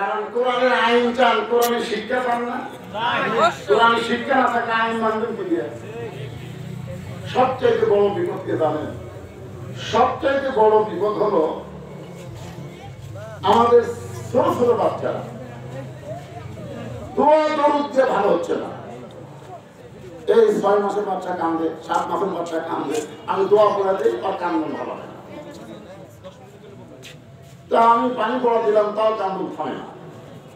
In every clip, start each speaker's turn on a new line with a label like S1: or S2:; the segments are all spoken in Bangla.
S1: কারণ কোরআনের আইন চান, কোরআনের শিক্ষা চান না। কোরআনের শিক্ষা না থাকলে আইন মানবেন কি দিয়ে? সবচাইতে বড় বিপদকে জানেন? সবচাইতে বড় বিপদ হলো আমাদের ছোট ছোট বাচ্চারা দোয়া দরুদ দিয়ে ভালো হচ্ছে না। এই 6 মাসের বাচ্চা কান্দে, 7 মাসের বাচ্চা কান্দে, আমি দোয়া করে দিই আর কান্দন ভালো হয় না। তা আমি পানি পড়া দিলাম, তাও কান্দন থামে না।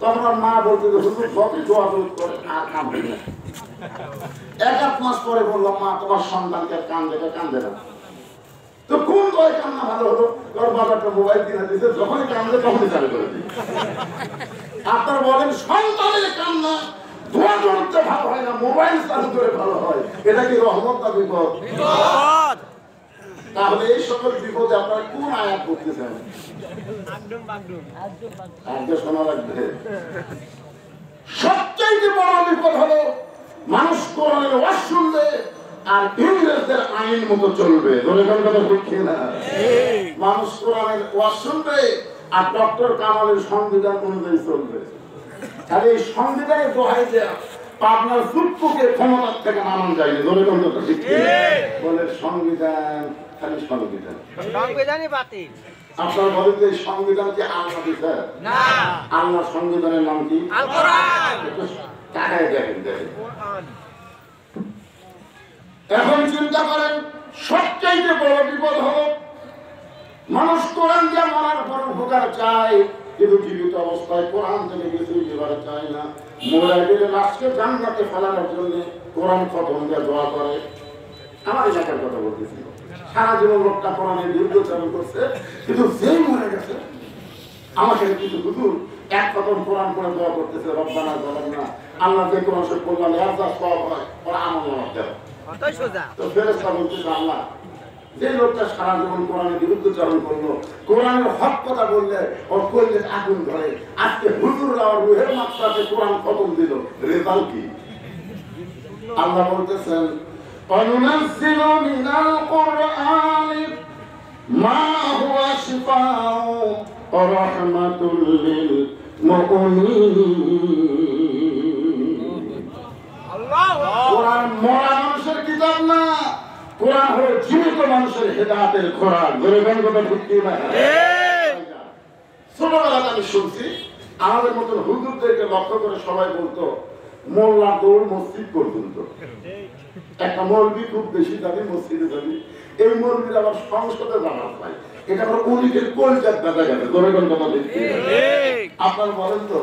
S1: তখন আমার মা বলতে যে হুজুর যতই দোয়া দরুদ করে আর কান্দে না। 1-1 মাস পরে বললাম, মা তোমার সন্তানকে কান্দে না। তো কোন দোয়া কান্না ভালো হলো? তোর বাবাটা মোবাইল কিনে দিতে, যখনই কান্দে তখনই চালু করে দিই। আপনারা বলেন সন্তানের কান্না দোয়া করতে ভালো হয় না, মোবাইল চালু করে ভালো হয়। এটা কি রহমত না বিপদ? তাহলে এই সকল বিপদে আপনারা কোন আয়াত করতেছেন? আগে শোনা লাগবে। সবচাইতে বড় বিপদ হলো মানুষ কোরআনের ওয়াজ শুনবে আর ইংরেজদের আইন মতো চলবে। মানুষ কোরআনের ওয়াজ শুনবে আর ডক্টর কামালের সংবিধান অনুযায়ী চলবে। তাহলে এই সংবিধানের দোহাই দেয়া আপনার সুপ্পুকে ক্ষমতার থেকে নামান যায়নি। বলে সংবিধান খালি সংবিধান,
S2: সংবিধানই বাতিল।
S1: আপনার বলেন যে সংবিধান কি আল্লাহ দিছে? না, আল্লাহর সংবিধানের নাম কি? আল কোরআন। টাকায় দেখেন দেখেন। এখন চিন্তা করেন সবচাইতে বড় বিপদ হলো মানুষ কোরআন দিয়ে মরার পর উপকার চায়, কিন্তু জীবিত অবস্থায় কোরআন থেকে কিছুই দেবার চায় না। মরে গেলে লাশকে জান্নাতে ফেলানোর জন্য কোরআন খতম দিয়ে দোয়া করে। আমার এলাকার কথা বলতেছি, সারা জীবন লোকটা কোরআনের বিরুদ্ধাচরণ করছে, কিন্তু যেই মরে গেছে আমাকে কিছু হুজুর এক খতম কোরআন করে দোয়া করতেছে, রব্বানা যালামনা, আল্লাহ যে কোরআন শরীফ পড়লাম এর যা সওয়াব হয় ওরা আমলনামা দেয়। তো ফেরেশতা বলতেছে, আল্লাহ যে লোকটা সারা জীবন কোরআনের বিরুদ্ধাচরণ করলো, কোরআনের হক কথা বললে ওর কইলে আগুন ধরে, আজকে হুজুররা ওর রুহের মাত্রাতে কোরআন খতম দিল, রেজাল্ট কি? আল্লাহ বলতেছেন, وَنُنَزِّلُ مِنَ الْقُرْآنِ مَا هُوَ شِفَاءٌ وَرَحْمَةٌ لِّلْمُؤْمِنِينَ। কোরআন মরা মানুষের কিতাব না, কোরআন হলো জীবিত মানুষের হেদায়েতের খোরাক। গরিবের কথা ঠিক কি না? ছোটবেলাতে আমি শুনছি আমাদের মতন হুজুরদেরকে লক্ষ্য করে সবাই বলতো মোল্লা দৌড় মসজিদ পর্যন্ত। একটা মৌলবি খুব বেশি যাবে মসজিদে যাবে, এই মৌলবির আবার সংসদে জানাজ পাই, এটা আবার উনিকের কলজাত দেখা যাবে। গরিবের কথা ঠিক কি? আপনারা বলেন তো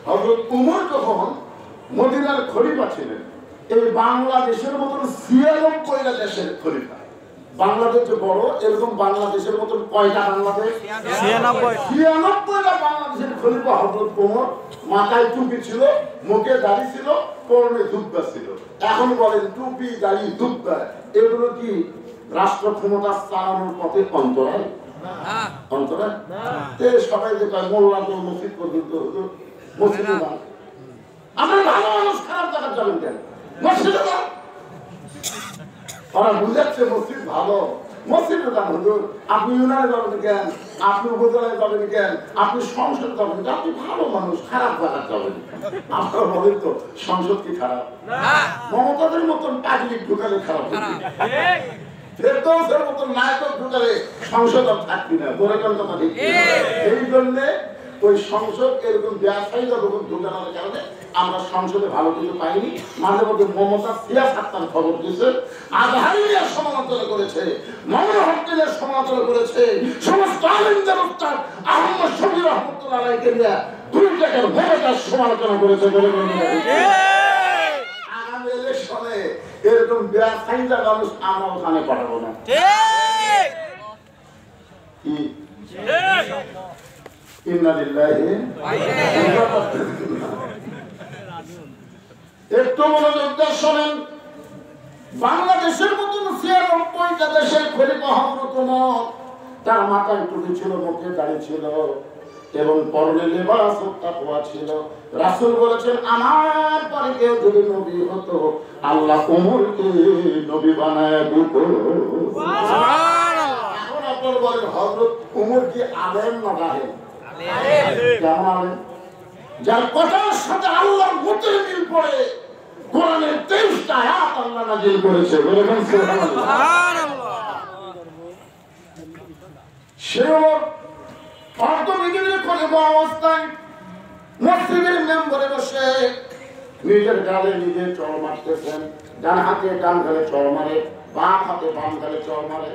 S1: হযরত উমর যখন মদিনার খলিফা ছিলেন, এই বাংলাদেশের মতন ৯৬টা দেশের খলিফা। বাংলাদেশ যে বড়, এরকম বাংলাদেশের মতন কয়টা বাংলাদেশ? ৯৬টা বাংলাদেশের খলিফা হযরত ওমর। মাথায় টুপি ছিল, মুখে দাড়ি ছিল, পরনে জুব্বা ছিল। এখন বলেন টুপি দাড়ি জুব্বা এগুলো কি রাষ্ট্র ক্ষমতা চালানোর পথে অন্তরায়? অন্তরায় সবাই যে কয় মোল্লা তো মসজিদ পর্যন্ত মসজিদে যান। আমরা ভালো মানুষ খারাপ জায়গা যাবেন কেন? মসজিদে যান। ওরা বুঝাচ্ছে মসজিদ ভালো, মসজিদে যান হুজুর। আপনি ইউনিয়নে যাবেন কেন? আপনি উপজেলায় যাবেন কেন? আপনি সংসদ যাবেন কেন? আপনি ভালো মানুষ, খারাপ জায়গা যাবেন। আপনারা বলেন তো সংসদ কি খারাপ? মমতাদের মতন পাবলিক ঢুকালে খারাপ হবে, ফেরদৌসের মতন নায়ক ঢুকালে সংসদ আর থাকবি না। বলে কেন কথা ঠিক? এই জন্যে ওই সংসদ এরকম ব্যবসায়ীরা ঢুকানোর কারণে আমরা সংসদে ভালো কিছু পাইনি। মাঝে মধ্যে মমতা সিয়াসাত্তার খবর দিয়েছে, আজহারিয়ার সমালোচনা করেছে, মামুনুল হকের সমালোচনা করেছে, সমস্ত আলেমদের উস্তাদ আহমদ শফি রহমাতুল্লাহ আলাইহি নিয়ে 2 টাকার ভূমিকার সমালোচনা করেছে। আগামী ইলেকশনে এরকম ব্যবসায়ীরা মানুষ আমরা ওখানে পাঠাবো না। একটু মনোযোগ দিয়ে শোনেন, বাংলাদেশের মতন ৯৬টা দেশের খলিফা হযরত ওমর, তার মাথায় টুপি ছিল, মুখে দাড়ি ছিল এবং পরনে লেবাস তাকওয়া ছিল। রাসূল বলেছেন, আমার পরে কেউ যদি নবী হতো আল্লাহ ওমরকে নবী বানায় দিত। সুবহানাল্লাহ। এখন আপনারা বলেন হযরত ওমর কি আলেম না জাহেল? কেমন আলেম? যার কথার সাথে আল্লাহর মতের মিল পড়ে কোরআনের 23টা আয়াত আল্লাহ নাযিল করেছে। বলেন সুবহানাল্লাহ। সেও অর্থবিধির করে অবস্থায় মসজিদের মেম্বারে বসে নিজের গালে নিজে চড় মারতেছেন। ডান হাতে ডান গালে চড় মারে, বাম হাতে বাম গালে চড় মারে।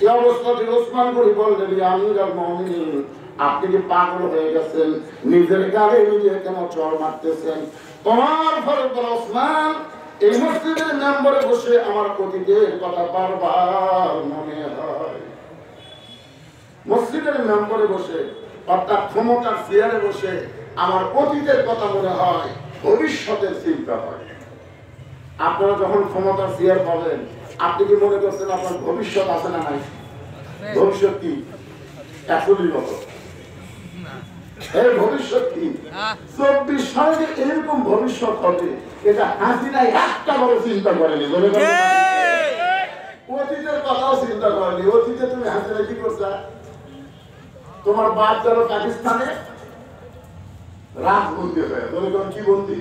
S1: এই অবস্থাতে ওসমান গনি বললেন, আমিরুল মুমিনিন, আপনি কি পাগল হয়ে গেছেন? নিজের গালে নিজে কেন চড় মারতেছেন? তোমার ফারুক ওসমান, এই মসজিদের মেম্বারে বসে আমার অতীতের কথা বারবার মনে হয়। মসজিদের মেম্বারে বসে অর্থাৎ ক্ষমতার চেয়ারে বসে আমার অতীতের কথা মনে হয়, ভবিষ্যতের চিন্তা হয়। আপনারা যখন ক্ষমতার চেয়ার পাবেন, আপনি কি মনে করছেন আপনার ভবিষ্যৎ আছে না নাই? ভবিষ্যৎ কি? এখনই মতো এই ভবিষ্যৎ কি? 24 সালে এরকম ভবিষ্যৎ হবে, এটা হাসিনা একটা বড় চিন্তা করেনি। অতীতের কথাও চিন্তা করেনি। অতীতে তুমি হাসিনা কি করছা? তোমার বাপ যারা পাকিস্তানে রাজবন্দি হয়ে কি বন্দি?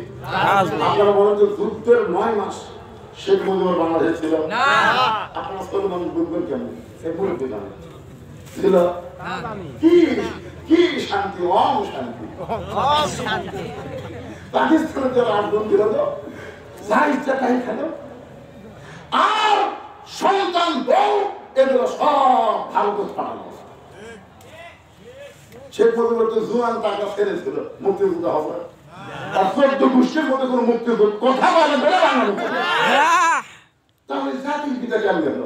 S1: আপনারা বলেন যে যুদ্ধের 9 মাস শেখ মুজিবুর বাংলাদেশ ছিল। আপনার সলমান বুঝবেন কেমন? সে মুরব্বী জানেন ছিল কি কি শান্তি, শান্তি। পাকিস্তানে যারা রাজবন্দি হলো, যা ইচ্ছা তাই খেলো, আর সন্তান বউ এগুলো সব ভারত পাঠানো। শেখ মুজিবুর তো জুয়ান টাকা ফেলেছিল মুক্তিযুদ্ধ হবে, আর 14 গোষ্ঠীর মধ্যে কোন মুক্তিযুদ্ধ কথা বলে বেড়ে বানানো। তাহলে জাতির পিতা কেমন গেল?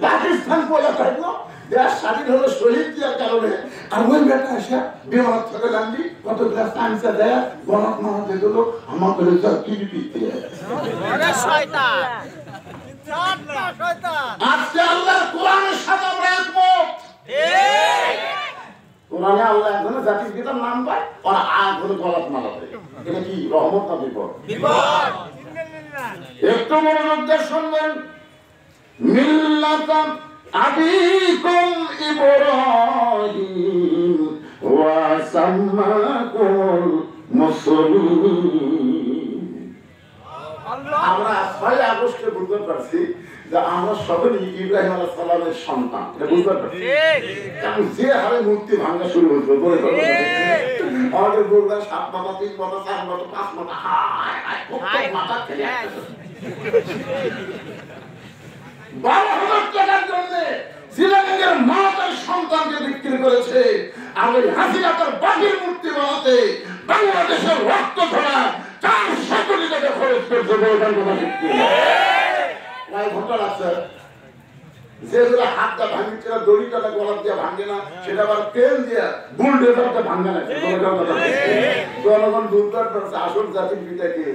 S1: পাকিস্তান বলে থাকলো দেশ স্বাধীন হলো শহীদ দেওয়ার কারণে, আর ওই বেটা এসে বিমান থেকে জানলি কত গ্লাস আনসা দেয় গণক মারাতে গেল আমাদের জাতির পিতা। আজকে আল্লাহ কোরআনের সাথে আমরা একমত। কোরআনে আল্লাহ একজনের জাতির পিতার নাম পায়, আর আগুনে গলাত মারাতে। এটা কি রহমত না বিপদ? একটু মনোযোগ দিয়ে শুনবেন। মিল্লাতাম আবিকুম ইব্রাহিম ওয়া সাম্মাকুল মুসলিমিন। আমরা 6 আগস্টে বুঝতে পারছি যে আমরা সবাই ইব্রাহিম আলাইহিস সালামের সন্তান। এটা বুঝতে পারছি। কারণ যে হারে মূর্তি ভাঙা শুরু হতো বলে আমাদের বলবেন 7 মাথা 3 মাথা 4 মাথা 5 মাথা হায় মাথা খেলে 12,000 টাকার জন্য শ্রীলঙ্কার মা তার সন্তানকে বিক্রি করেছে। আর ওই হাসিনা তার বাঘের মূর্তি বানাতে বাংলাদেশের রক্ত ধরা 400 কোটি টাকা খরচ করছে। ঘটনা আছে যেগুলো হাতটা ভাঙছে না, দড়িটা গলার দিয়ে ভাঙে না, সেটা আবার তেল দিয়ে বুলডোজারটা ভাঙে না। জনগণ বুঝবার পারছে আসল জাতির পিতাকে,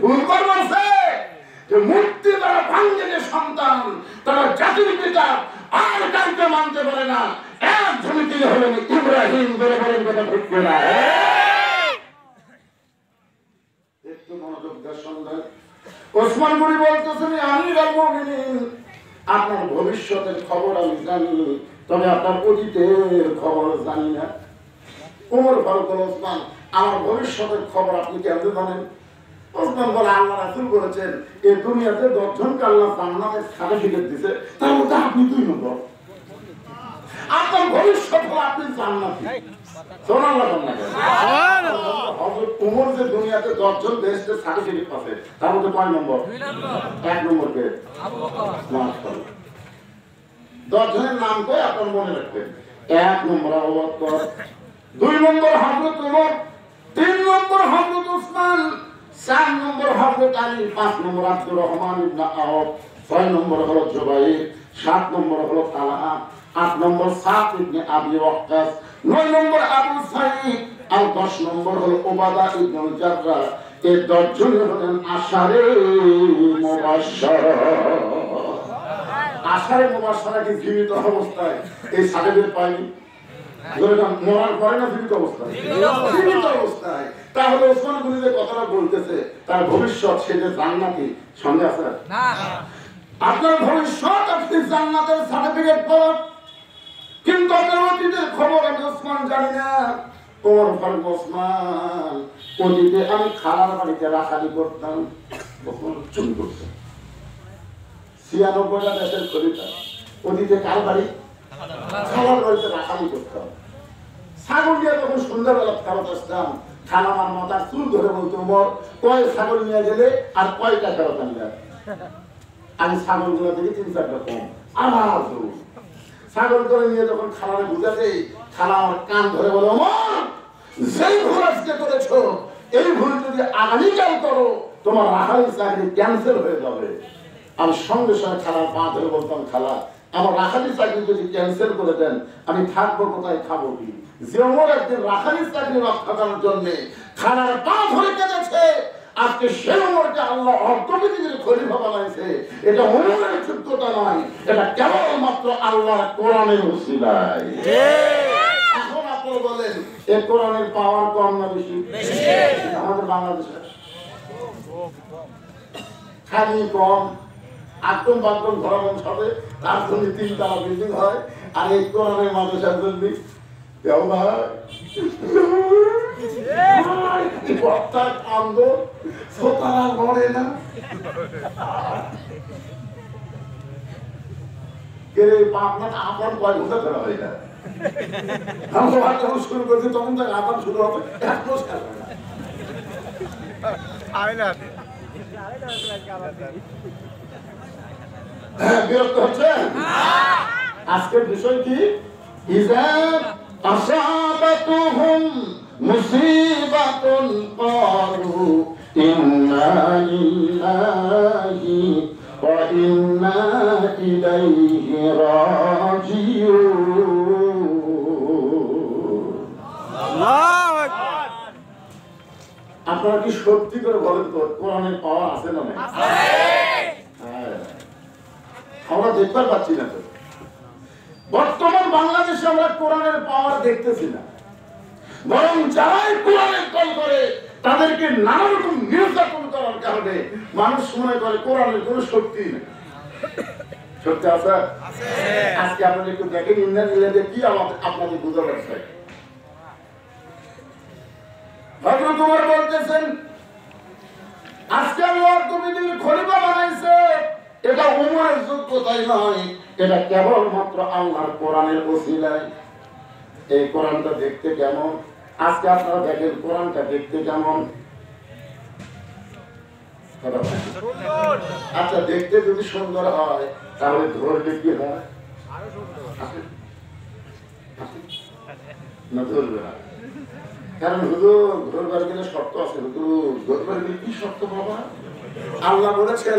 S1: বুঝবার পারছে যে মূর্তি তারা ভাঙে যে সন্তান, তারা জাতির পিতা আর কাউকে মানতে পারে না। এক জমিতে হলেন ইব্রাহিম। বলে বলেন কথা ঠিক না? একটু মনোযোগ দিয়ে শুনবেন। ওসমান গনি বলতেছেন, আমিরুল মুমিনিন, আপনার ভবিষ্যতের খবর আমি জানি, তবে আপনার অতীতের খবর জানি না। ওমর ফারুক ওসমান, আমার ভবিষ্যতের খবর আপনি কেমন জানেন? ওসমান বলে, আল্লাহ রাসূল বলেছেন এই দুনিয়াতে 10 জনকে আল্লাহ জান্নাতের সার্টিফিকেট দিয়েছে, তার মধ্যে আপনি 2 নম্বর। আপনার ভবিষ্যৎ হলো আপনি জান্নাতি। ওমর যে দুনিয়াতে 10 জন দেশকে সার্টিফিকেট পাচ্ছে, তার মধ্যে 5 নম্বর? 1 নম্বর কে? 10 জনের নাম কই আপনার মনে রাখবেন। 1 নম্বর আবু বকর, 2 নম্বর হযরত ওমর, 3 নম্বর হযরত উসমান, 4 নম্বর হযরত আলী, 5 নম্বর আব্দুর রহমান ইবনে আওফ, 6 নম্বর হলো জুবাইর, 7 নম্বর হলো তালহা, 8 নম্বর সাদ ইবনে আবি ওয়াক্কাস, 9 নম্বর আবু সাঈদ, আর 10 নম্বর হলো উবাদা ইবনে জাররাহ। এই 10 জন হলেন আশারে মুবাশশারা। আশারে মুবাশশারা কি জীবিত অবস্থায় এই সার্টিফিকেট পায়নি? মরার পরে না জীবিত অবস্থায়? জীবিত অবস্থায়। তাহলে ওসমান গনি যে কথাটা বলতেছে তার ভবিষ্যৎ সেটা জান্নাতি, সঙ্গে আছে না? আপনার ভবিষ্যৎ আপনি জান্নাতের সার্টিফিকেট পাবেন, কিন্তু আপনার অতীতের খবর আমি ওসমান জানি না। ওমর ফারুক ওসমান ওদিকে আমি খালার বাড়িতে রাখালি করতাম, চুরি করতাম। 96টা দেশের খরিদা, ওদিকে কার বাড়ি? খালার বাড়িতে রাখালি করতাম। ছাগল নিয়ে তখন সন্ধ্যাবেলা ফেরত আসতাম, খালা আমার মাথার চুল ধরে বলতো, ওমর কয় ছাগল নিয়ে গেলে আর কয়টা ফেরত আনলে? আমি ছাগলগুলো থেকে 3-4টা কম আবার ধরুন ছাগল করে নিয়ে যখন খালারে বুঝাতে, খালা আমার কান ধরে বলে, ওমর যেই ভুল আজকে করেছো এই ভুল যদি আগামীকাল করো তোমার রাখালি চাকরি ক্যান্সেল হয়ে যাবে। আমি সঙ্গে সঙ্গে খালার পা ধরে বলতাম, খালা আমার রাখালি চাকরি যদি ক্যান্সেল করে দেন আমি থাকবো কোথায়, খাবো কি? যে ওমর একদিন রাখালি চাকরি রক্ষা করার জন্য খালার পা ধরে কেঁদেছে, আজকে সে ওমরকে আল্লাহ অর্থনীতির খলিফা বানাইছে। এটা ওমরের যোগ্যতা নয়, এটা কেবলমাত্র আল্লাহর কোরআনের উসিলায়। এখন আপনি বলেন এই কোরআনের পাওয়ার কম না বেশি? আমাদের বাংলাদেশে খালি কম, আটম বাটম ধরাবন সবে, তার জন্য 3 তলা বিল্ডিং হয়। আর এই কোরআনের মাদ্রাসার জন্য আপন কয় ঘন্টা ধরা হয় না। শুরু করছি তখন তাকে আপন শুরু হবে, বিরক্ত হচ্ছে। আজকের বিষয় কি? আসাবাতুহুম মুসিবাতুন ক্বালু ইন্না লিল্লাহি ওয়া ইন্না ইলাইহি রাজিউন। আল্লাহু আকবার। আপনারা কি সত্যি করে বলেন তো কোরআনের পাওয়ার আছে না নাই? আছে। হ্যাঁ, আমরা দেখতে পাচ্ছি না তো। বর্তমান বাংলাদেশে আমরা কোরআনের পাওয়ার দেখতেছি না, বরং যারাই কোরআনের কল করে তাদেরকে নানা রকম নির্যাতন করার কারণে মানুষ মনে করে কোরআনের কোনো শক্তি নেই। শক্তি আছে? আজকে আপনারা একটু দেখেন ইন্ডিয়ান ইংল্যান্ডে কি আপনাদের বুঝা পারছে। হযরত ওমর বলতেছেন আজকে আল্লাহ পৃথিবীর খলিফা বানাইছে, এটা ওমরের যোগ্যতাই নয়, এটা কেবলমাত্র আল্লাহর কোরআনের ওসিলায়। এই কোরআনটা দেখতে কেমন? আজকে আপনারা দেখেন কোরআনটা দেখতে কেমন? আচ্ছা, দেখতে যদি সুন্দর হয় তাহলে ধরলে কি হয়? না, ধরবে না। কারণ হুজুর ধরবার গেলে শর্ত আছে। হুজুর ধরবার গেলে কি শর্ত বাবা? আল্লাহ বলেছে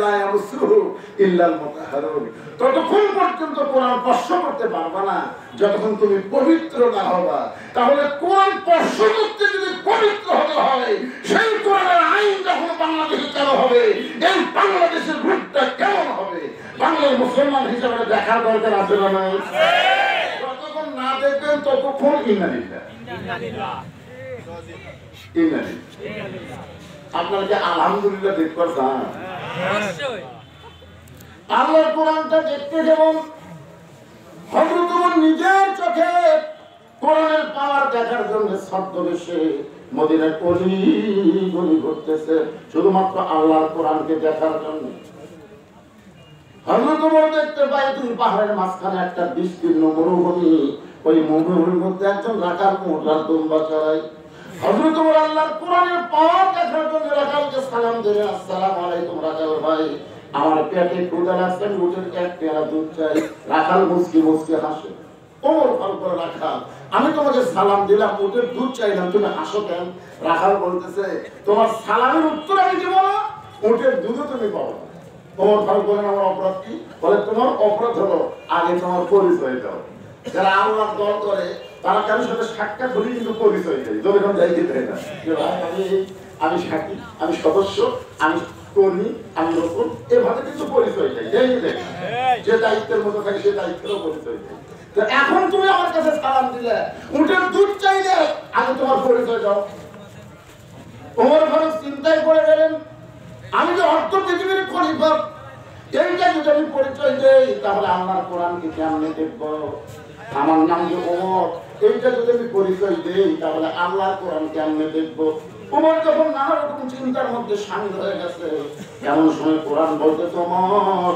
S1: ততক্ষণ পর্যন্ত কোরআন স্পর্শ করতে পারবা না যতক্ষণ তুমি পবিত্র না হবা। তাহলে কোরআন স্পর্শ করতে যদি পবিত্র হতে হয়, সেই কোরআনের আইন যখন বাংলাদেশে চালু হবে, এই বাংলাদেশের রূপটা কেমন হবে বাংলার মুসলমান হিসাবে দেখার দরকার আছে না নাই? যতক্ষণ না দেখবেন ততক্ষণ ইন্নালিল্লাহ। আপনারা কি আলহামদুলিল্লাহ দেখতে চান? আল্লাহর কোরআনটা দেখতে যেমন হযরত ওমর নিজের চোখে কোরআনের পাওয়ার দেখার জন্য ছদ্মবেশে মদিনার অলি গলি ঘুরতেছে শুধুমাত্র আল্লাহর কোরআনকে দেখার জন্য। হযরত ওমর দেখতে পায় দুই পাহাড়ের মাঝখানে একটা বিস্তীর্ণ মরুভূমি, ওই মরুভূমির মধ্যে একজন রাখাল মোটর দুম্বা চড়ায়। হযরত ওমর আল্লাহর কোরআনের পাওয়ার দেখার জন্য রাখালকে সালাম দিলেন, আসসালামু আলাইকুম রাখাল ভাই, আমার পেটে ক্ষুধা লাগছে, উটের এক পেয়ালা দুধ চাই। রাখাল মুচকি মুচকি হাসে। ওমর ফল করে, রাখাল আমি তোমাকে সালাম দিলাম, উটের দুধ চাইলাম, তুমি হাসো কেন? রাখাল বলতেছে তোমার সালামের উত্তর আমি দিব না, উটের দুধও তুমি পাবো না। ওমর ফল বলেন আমার অপরাধ কি? বলে তোমার অপরাধ হলো আগে তোমার পরিচয় দাও। যারা আল্লাহর দল করে তারা কারোর সাথে সাক্ষাৎ হলে কিন্তু পরিচয় দেয়, যখন যাই দিতে হয় না, আমি সাক্ষী, আমি সদস্য, আমি কর্মী, আমি নতুন, এভাবে কিন্তু পরিচয় দেয়। যে দায়িত্বের মতো থাকে সে দায়িত্বেরও পরিচয় দেয়। তো এখন তুমি আমার কাছে সালাম দিলে, উটের দুধ চাইলে, আগে তোমার পরিচয় দাও। ওমর ফারুক চিন্তায় পড়ে গেলেন, আমি যে অর্থ পৃথিবীর খলিফা, এইটা যদি আমি পরিচয় দেই তাহলে আল্লাহর কোরআনকে কেমনে দেখবো? আমার নাম যে ওমর, এইটা যদি আমি পরিচয় দেই তাহলে আল্লাহর কোরআন কেমনে দেখবো? ওমর যখন নানা রকম চিন্তার মধ্যে সামিল হয়ে গেছে, এমন সময় কোরআন বলতে, তোমার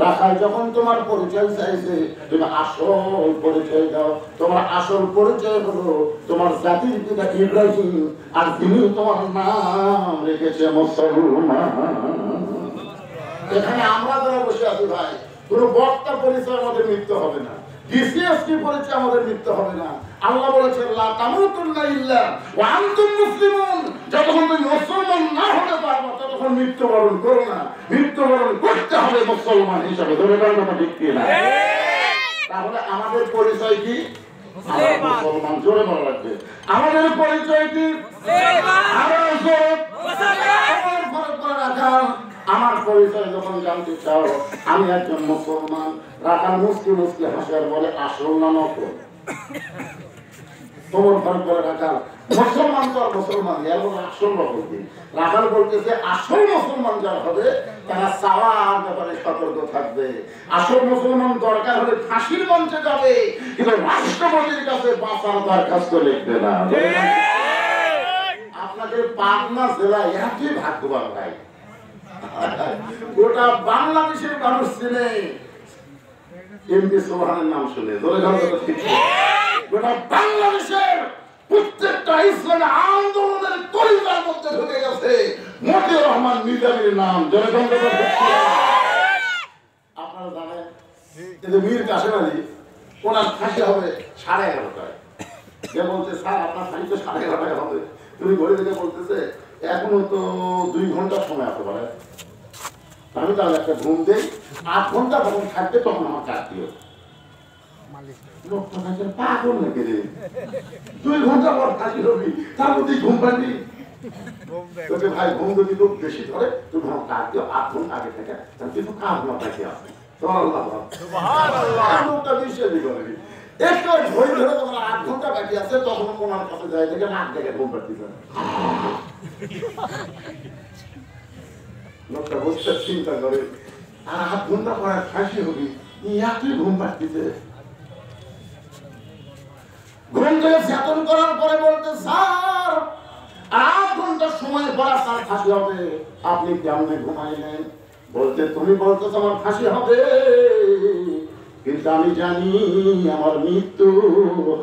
S1: রাখাল যখন তোমার পরিচয় চাইছে, তুমি আসল পরিচয় দাও। তোমার আসল পরিচয় হলো তোমার জাতির পিতা ইব্রাহিম, আর তিনি তোমার নাম রেখেছে মুসলমান। এখানে আমরা যারা বসে আছি ভাই, কোন বক্তা পরিচয় আমাদের মৃত্যু হবে না, ডিসিএসপি পরিচয় আমাদের মৃত্যু হবে না। আল্লাহ বলেছেন লা তামুতুন্না ইল্লা ওয়া আনতুম মুসলিমুন, যতক্ষণ তুমি মুসলমান না হতে পারবে ততক্ষণ মৃত্যুবরণ করো না। মৃত্যুবরণ করতে হবে মুসলমান হিসাবে। ধরে কথা ঠিক কি না? তাহলে আমাদের পরিচয় কি? মুসলমান। জোরে বলা লাগবে, আমাদের পরিচয় কি? আমার পরিচয় যখন জানতে চাও, আমি একজন মুসলমান। রাখাল মুসকি মুসকি হাসিয়ার বলে, আসল না নকল? তোমার ঘর করে রাখাল মুসলমান তো আর মুসলমান, এর মধ্যে আসল নকল কি? রাখাল বলতেছে আসল মুসলমান যারা হবে তারা চাওয়ার ব্যাপারে সতর্ক থাকবে। আসল মুসলমান দরকার হলে ফাঁসির মঞ্চে যাবে, কিন্তু রাষ্ট্রপতির কাছে বাঁচার দরখাস্ত লিখবে না। আপনাদের পাবনা জেলায় একই ভাগ্যবান ভাই, গোটা বাংলাদেশের মানুষ চিনে এমপি সোহানের নাম শুনে। গোটা বাংলাদেশের প্রত্যেকটা ইসলামী আন্দোলনের কলিজার মধ্যে ঢুকে গেছে মতিউর রহমান নিজামীর নাম। আপনারা জানেন যে মীর কাসেম আলী, ওনার ফাঁসি হবে 11:30টায়। যে বলছে স্যার আপনার ফাঁসি তো 11:30টায় হবে। তুমি ঘড়ি থেকে বলতেছে এখনো তো 2 ঘন্টা সময় আসতে পারে। আমি তাহলে একটা ঘুম দেই, 8 ঘন্টা যখন থাকবে তখন আমার কাজ দিও। লোকটা কাছে পাগল নাকি রে, 2 ঘন্টা পর ফাঁসি হবি, তার মধ্যে ঘুম পাবি? তোকে ভাই ঘুম যদি লোক বেশি ধরে তুমি আমার কাজ দিও, 8 ঘন্টা আগে থেকে কিন্তু কাজ না থাকে আসে। লোকটা বিশ্বাসই করেনি। একটু ঘড়ি ধরে তোমার 8 ঘন্টা বাকি আছে, তখন ওনার কাছে যায় থেকে নাক দেখে ঘুম পাচ্ছিস। লোকটা বসে চিন্তা করে, আর 8 ঘন্টা পরে ফাঁসি হবি, একই ঘুম পাচ্ছিছে। ঘুম থেকে চেতন করার পরে বলতে, স্যার 8 ঘন্টার সময় পর আপনার ফাঁসি হবে, আপনি কেমনে ঘুমাইলেন? বলতে, তুমি বলতেছ আমার ফাঁসি হবে, কিন্তু আমি জানি আমার মৃত্যু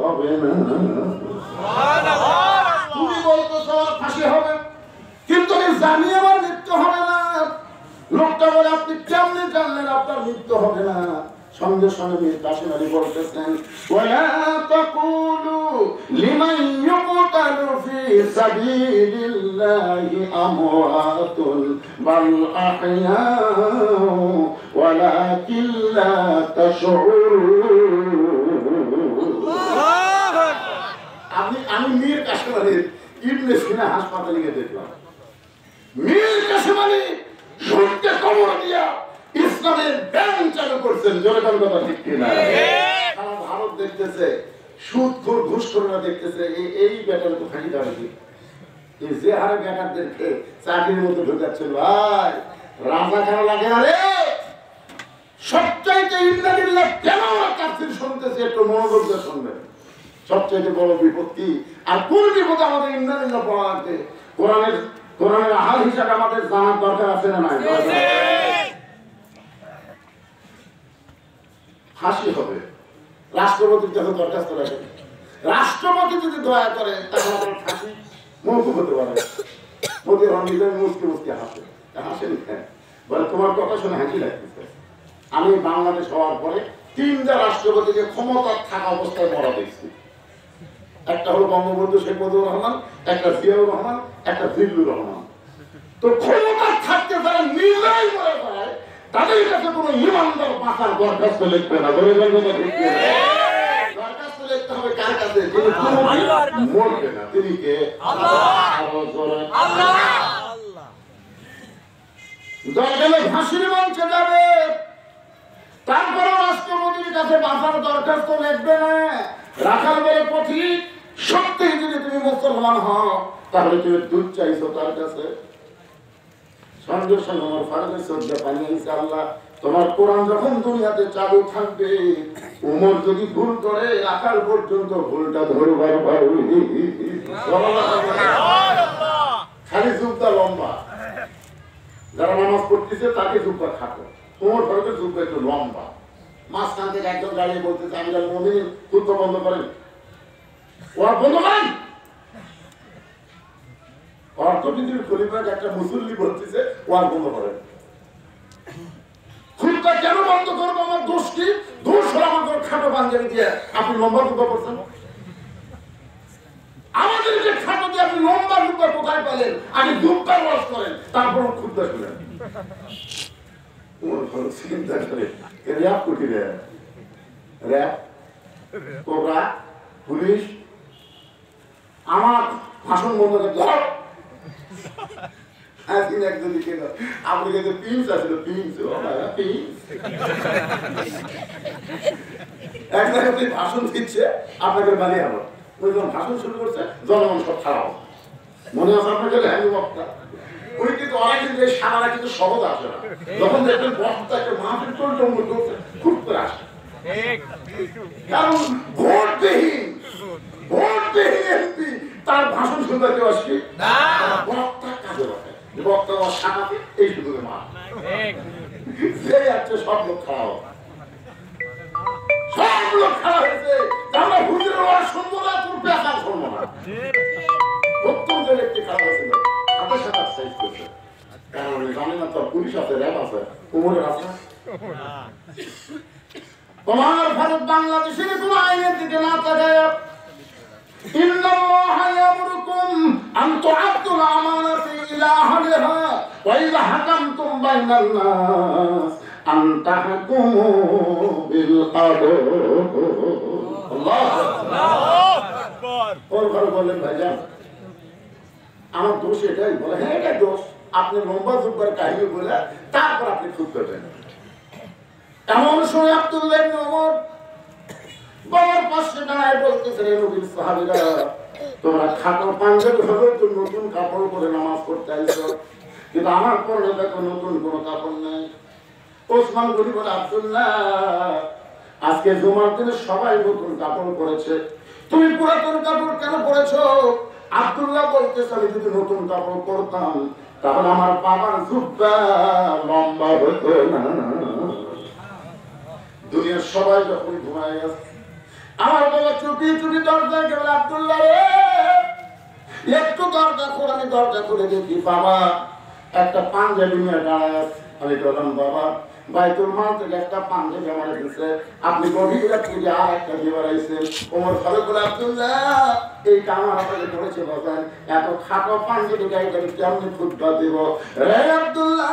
S1: হবে না। তুমি বলতেছ আমার ফাঁসি হবে, কিন্তু আমি জানি আমার মৃত্যু হবে না। লোকটা বলে, আপনি কেমনে জানলেন আপনার মৃত্যু হবে না? সঙ্গে সঙ্গে মীর কাসেম আলী বলতেছেন, ওয়ালা তাকুলু লিমান ইউকতালু ফি সাবিলিল্লাহি আমওয়াতুন বাল আহইয়াউ ওয়ালাকিন লা তাশউরুন। আমি মীর কাসেম আলীর ইবনে সিনা হাসপাতালে গিয়ে দেখলাম, মীর কাসেম আলী শুনতে কবর দিয়া ইসলামের ব্যাংক চালু করছেন। জনগণ কথা ঠিক কিনা? সারা ভারত দেখতেছে, সুদখোর ঘুষখোররা দেখতেছে, এই বেটার তো খালি দাঁড়িয়ে এই যে হারে বেকারদেরকে চাকরির মধ্যে ঢুকাচ্ছেন। ভাই রাজা খানা লাগে না রে, সবচাইতে ইন্নালিল্লাহ কেন আমরা কাছে শুনতেছি, একটু মনোযোগ দিয়ে শুনবেন। সবচাইতে বড় বিপদ কি, আর কোন বিপদ আমাদের ইন্নালিল্লাহ পড়া লাগবে? কোরআনের আহাল হিসাবে আমাদের জানার দরকার আছে না নাই? ফাঁসি হবে, রাষ্ট্রপতির যখন দরখাস্ত রাখে, রাষ্ট্রপতি যদি দয়া করে তাহলে ফাঁসি মৌকুফ হতে পারে। মতিউর রহমান নিজামী মুসকি মুসকি হাসেন, বলে তোমার কথা শুনে হাসি লাগতেছে। আমি বাংলাদেশ হওয়ার পরে 3টা রাষ্ট্রপতিকে ক্ষমতা থাকা অবস্থায় মরা দেখছি। একটা হলো বঙ্গবন্ধু শেখ মুজিবুর রহমান, একটা জিয়াউর রহমান, একটা জিল্লুর রহমান। তো ক্ষমতা থাকতে তারা নিজেই মরে যায়, তাদের কাছে কোনো ইমানদার বাঁচার দরখাস্ত লিখবে না। দরখাস্ত লিখতে হবে কার কাছে? যিনি মরবে না, তিনি কে? দরকারে ফাঁসির মঞ্চে যাবে, তারপরে রাষ্ট্রপতির কাছে বাঁচার দরখাস্ত লিখবে না। রাখাল বলে, পথিক সত্যি যদি তুমি মুসলমান হও তাহলে তুমি দুধ চাইছো তার কাছে। সঙ্গে সঙ্গে আমার ফারুকের শ্রদ্ধা পানি আল্লাহ তোমার কোরআন যখন দুনিয়াতে চালু থাকবে, উমর যদি ভুল করে আকার পর্যন্ত ভুলটা ধরবার পারবে। খালি জুব্বা লম্বা, যারা নামাজ পড়তেছে তাকে জুব্বা খাটো, উমর ফারুকের জুব্বা একটু লম্বা। মাঝখান থেকে একজন দাঁড়িয়ে বলতেছে আমিরাল মুমিনিন খুতবা বন্ধ করেন, ওয়াজ বন্ধ করেন। অর্থনীতির খলিফাকে একটা মুসল্লি বলতেছে ওয়াজ বন্ধ করেন। খুতবা কেন বন্ধ করবো? আমার দোষ কি? দোষ হলো আমাদের খাটো পাঞ্জাবি দিয়ে আপনি লম্বা খুতবা করছেন। আমাদেরকে খাটো দিয়ে আপনি লম্বা খুতবা কোথায় পেলেন? আগে জুব্বার ওয়াজ করেন, তারপর খুতবা শুনেন। চিন্তা করে র্যাব কুটি র্যাব কোবরা পুলিশ আমার ভাষণ বন্ধ করতে একজন লিখে দাও। আপনি কিন্তু পিন্স আছিল, পিন্স এক জায়গায় ভাষণ দিচ্ছে আপনাকে বানিয়ে আলো, ওই যখন ভাষণ শুরু করছে জনগণ সব খারাপ মনে আছে আপনাকে হ্যাঁ বক্তা। উনি কিন্তু অনেক কিন্তু এই সারারা কিন্তু সহজ আসে না, যখন দেখবেন বক্তা একটা মাহফিল টলটম্বর করছে খুব করে আসে। কারণ ভোটবিহীন এমপি তার ভাষণ শুনতে কেউ আসবে না, বক্তা কাজে রাখে, বক্তা আমার সারাকে এই শুধু মা সেই আছে সব লোক খাওয়া, সব লোক খাওয়া হয়েছে। আমরা হুজুরের ওয়াজ শুনবো না, তোর পেশা শুনবো না। প্রথম যে ব্যক্তি খাওয়া হয়েছিল হাতের সাথে সাইজ করছে, কারণ জানি না তোর পুলিশ আছে, র্যাব আছে, উমরের আছে। তোমার ভারত বাংলাদেশের কোনো আইনের দিকে না তাকায় ইন্নাল্লাহা ইয়ামুরুকুম আন তুআদ্দুল আমানাতি ইলা আহলিহা ওয়া ইযা হাকামতুম বাইনান নাস আন তাহকুমু বিল আদল। আল্লাহু আকবার। ওর ঘরে বলেন ভাইজান আমার দোষ এটাই, বলে হ্যাঁ এটা দোষ। আপনি লম্বা জুব্বার কাহিনী বলে তারপর আপনি খুব করবেন। এমন সময় আব্দুল্লাহ ইবনে ওমর বাবার পাশে দাঁড়ায় বলতেছে, রে নবীর সাহাবীরা, তোমরা খাটো পাঞ্জাবি হলেও তো নতুন কাপড় পরে নামাজ পড়তে আইছো, কিন্তু আমার পরনে দেখো নতুন কোনো কাপড় নেই। ওসমান গনি বলে, আব্দুল্লাহ আজকে জুমার দিনে সবাই নতুন কাপড় পরেছে, তুমি পুরাতন কাপড় কেন পরেছো? আব্দুল্লাহ বলতেছে, আমি যদি নতুন কাপড় পরতাম তাহলে আমার বাবার জুব্বা লম্বা হতো না। দুনিয়ার সবাই যখন ঘুমায় গেছে, আমার বাবা চুপি চুপি দরজায় গেল, আব্দুল্লাহ রে একটু দরজা খোল। আমি দরজা খুলে দেখি বাবা একটা পাঞ্জাবি নিয়ে দাঁড়ায় আছে। আমি বললাম, বাবা বাইতুল মাল থেকে একটা পাঞ্জাবি আমার দিচ্ছে, আপনি গভীর খুঁজে আর একটা দিয়ে বেড়াইছেন। ওমর ফারুক বলে, আব্দুল্লাহ এই কামার আপনাকে করেছে বাজান, এত খাটো পাঞ্জাবি গায়ে গাড়ি কেমনি খুঁজবা দিব? রে আব্দুল্লাহ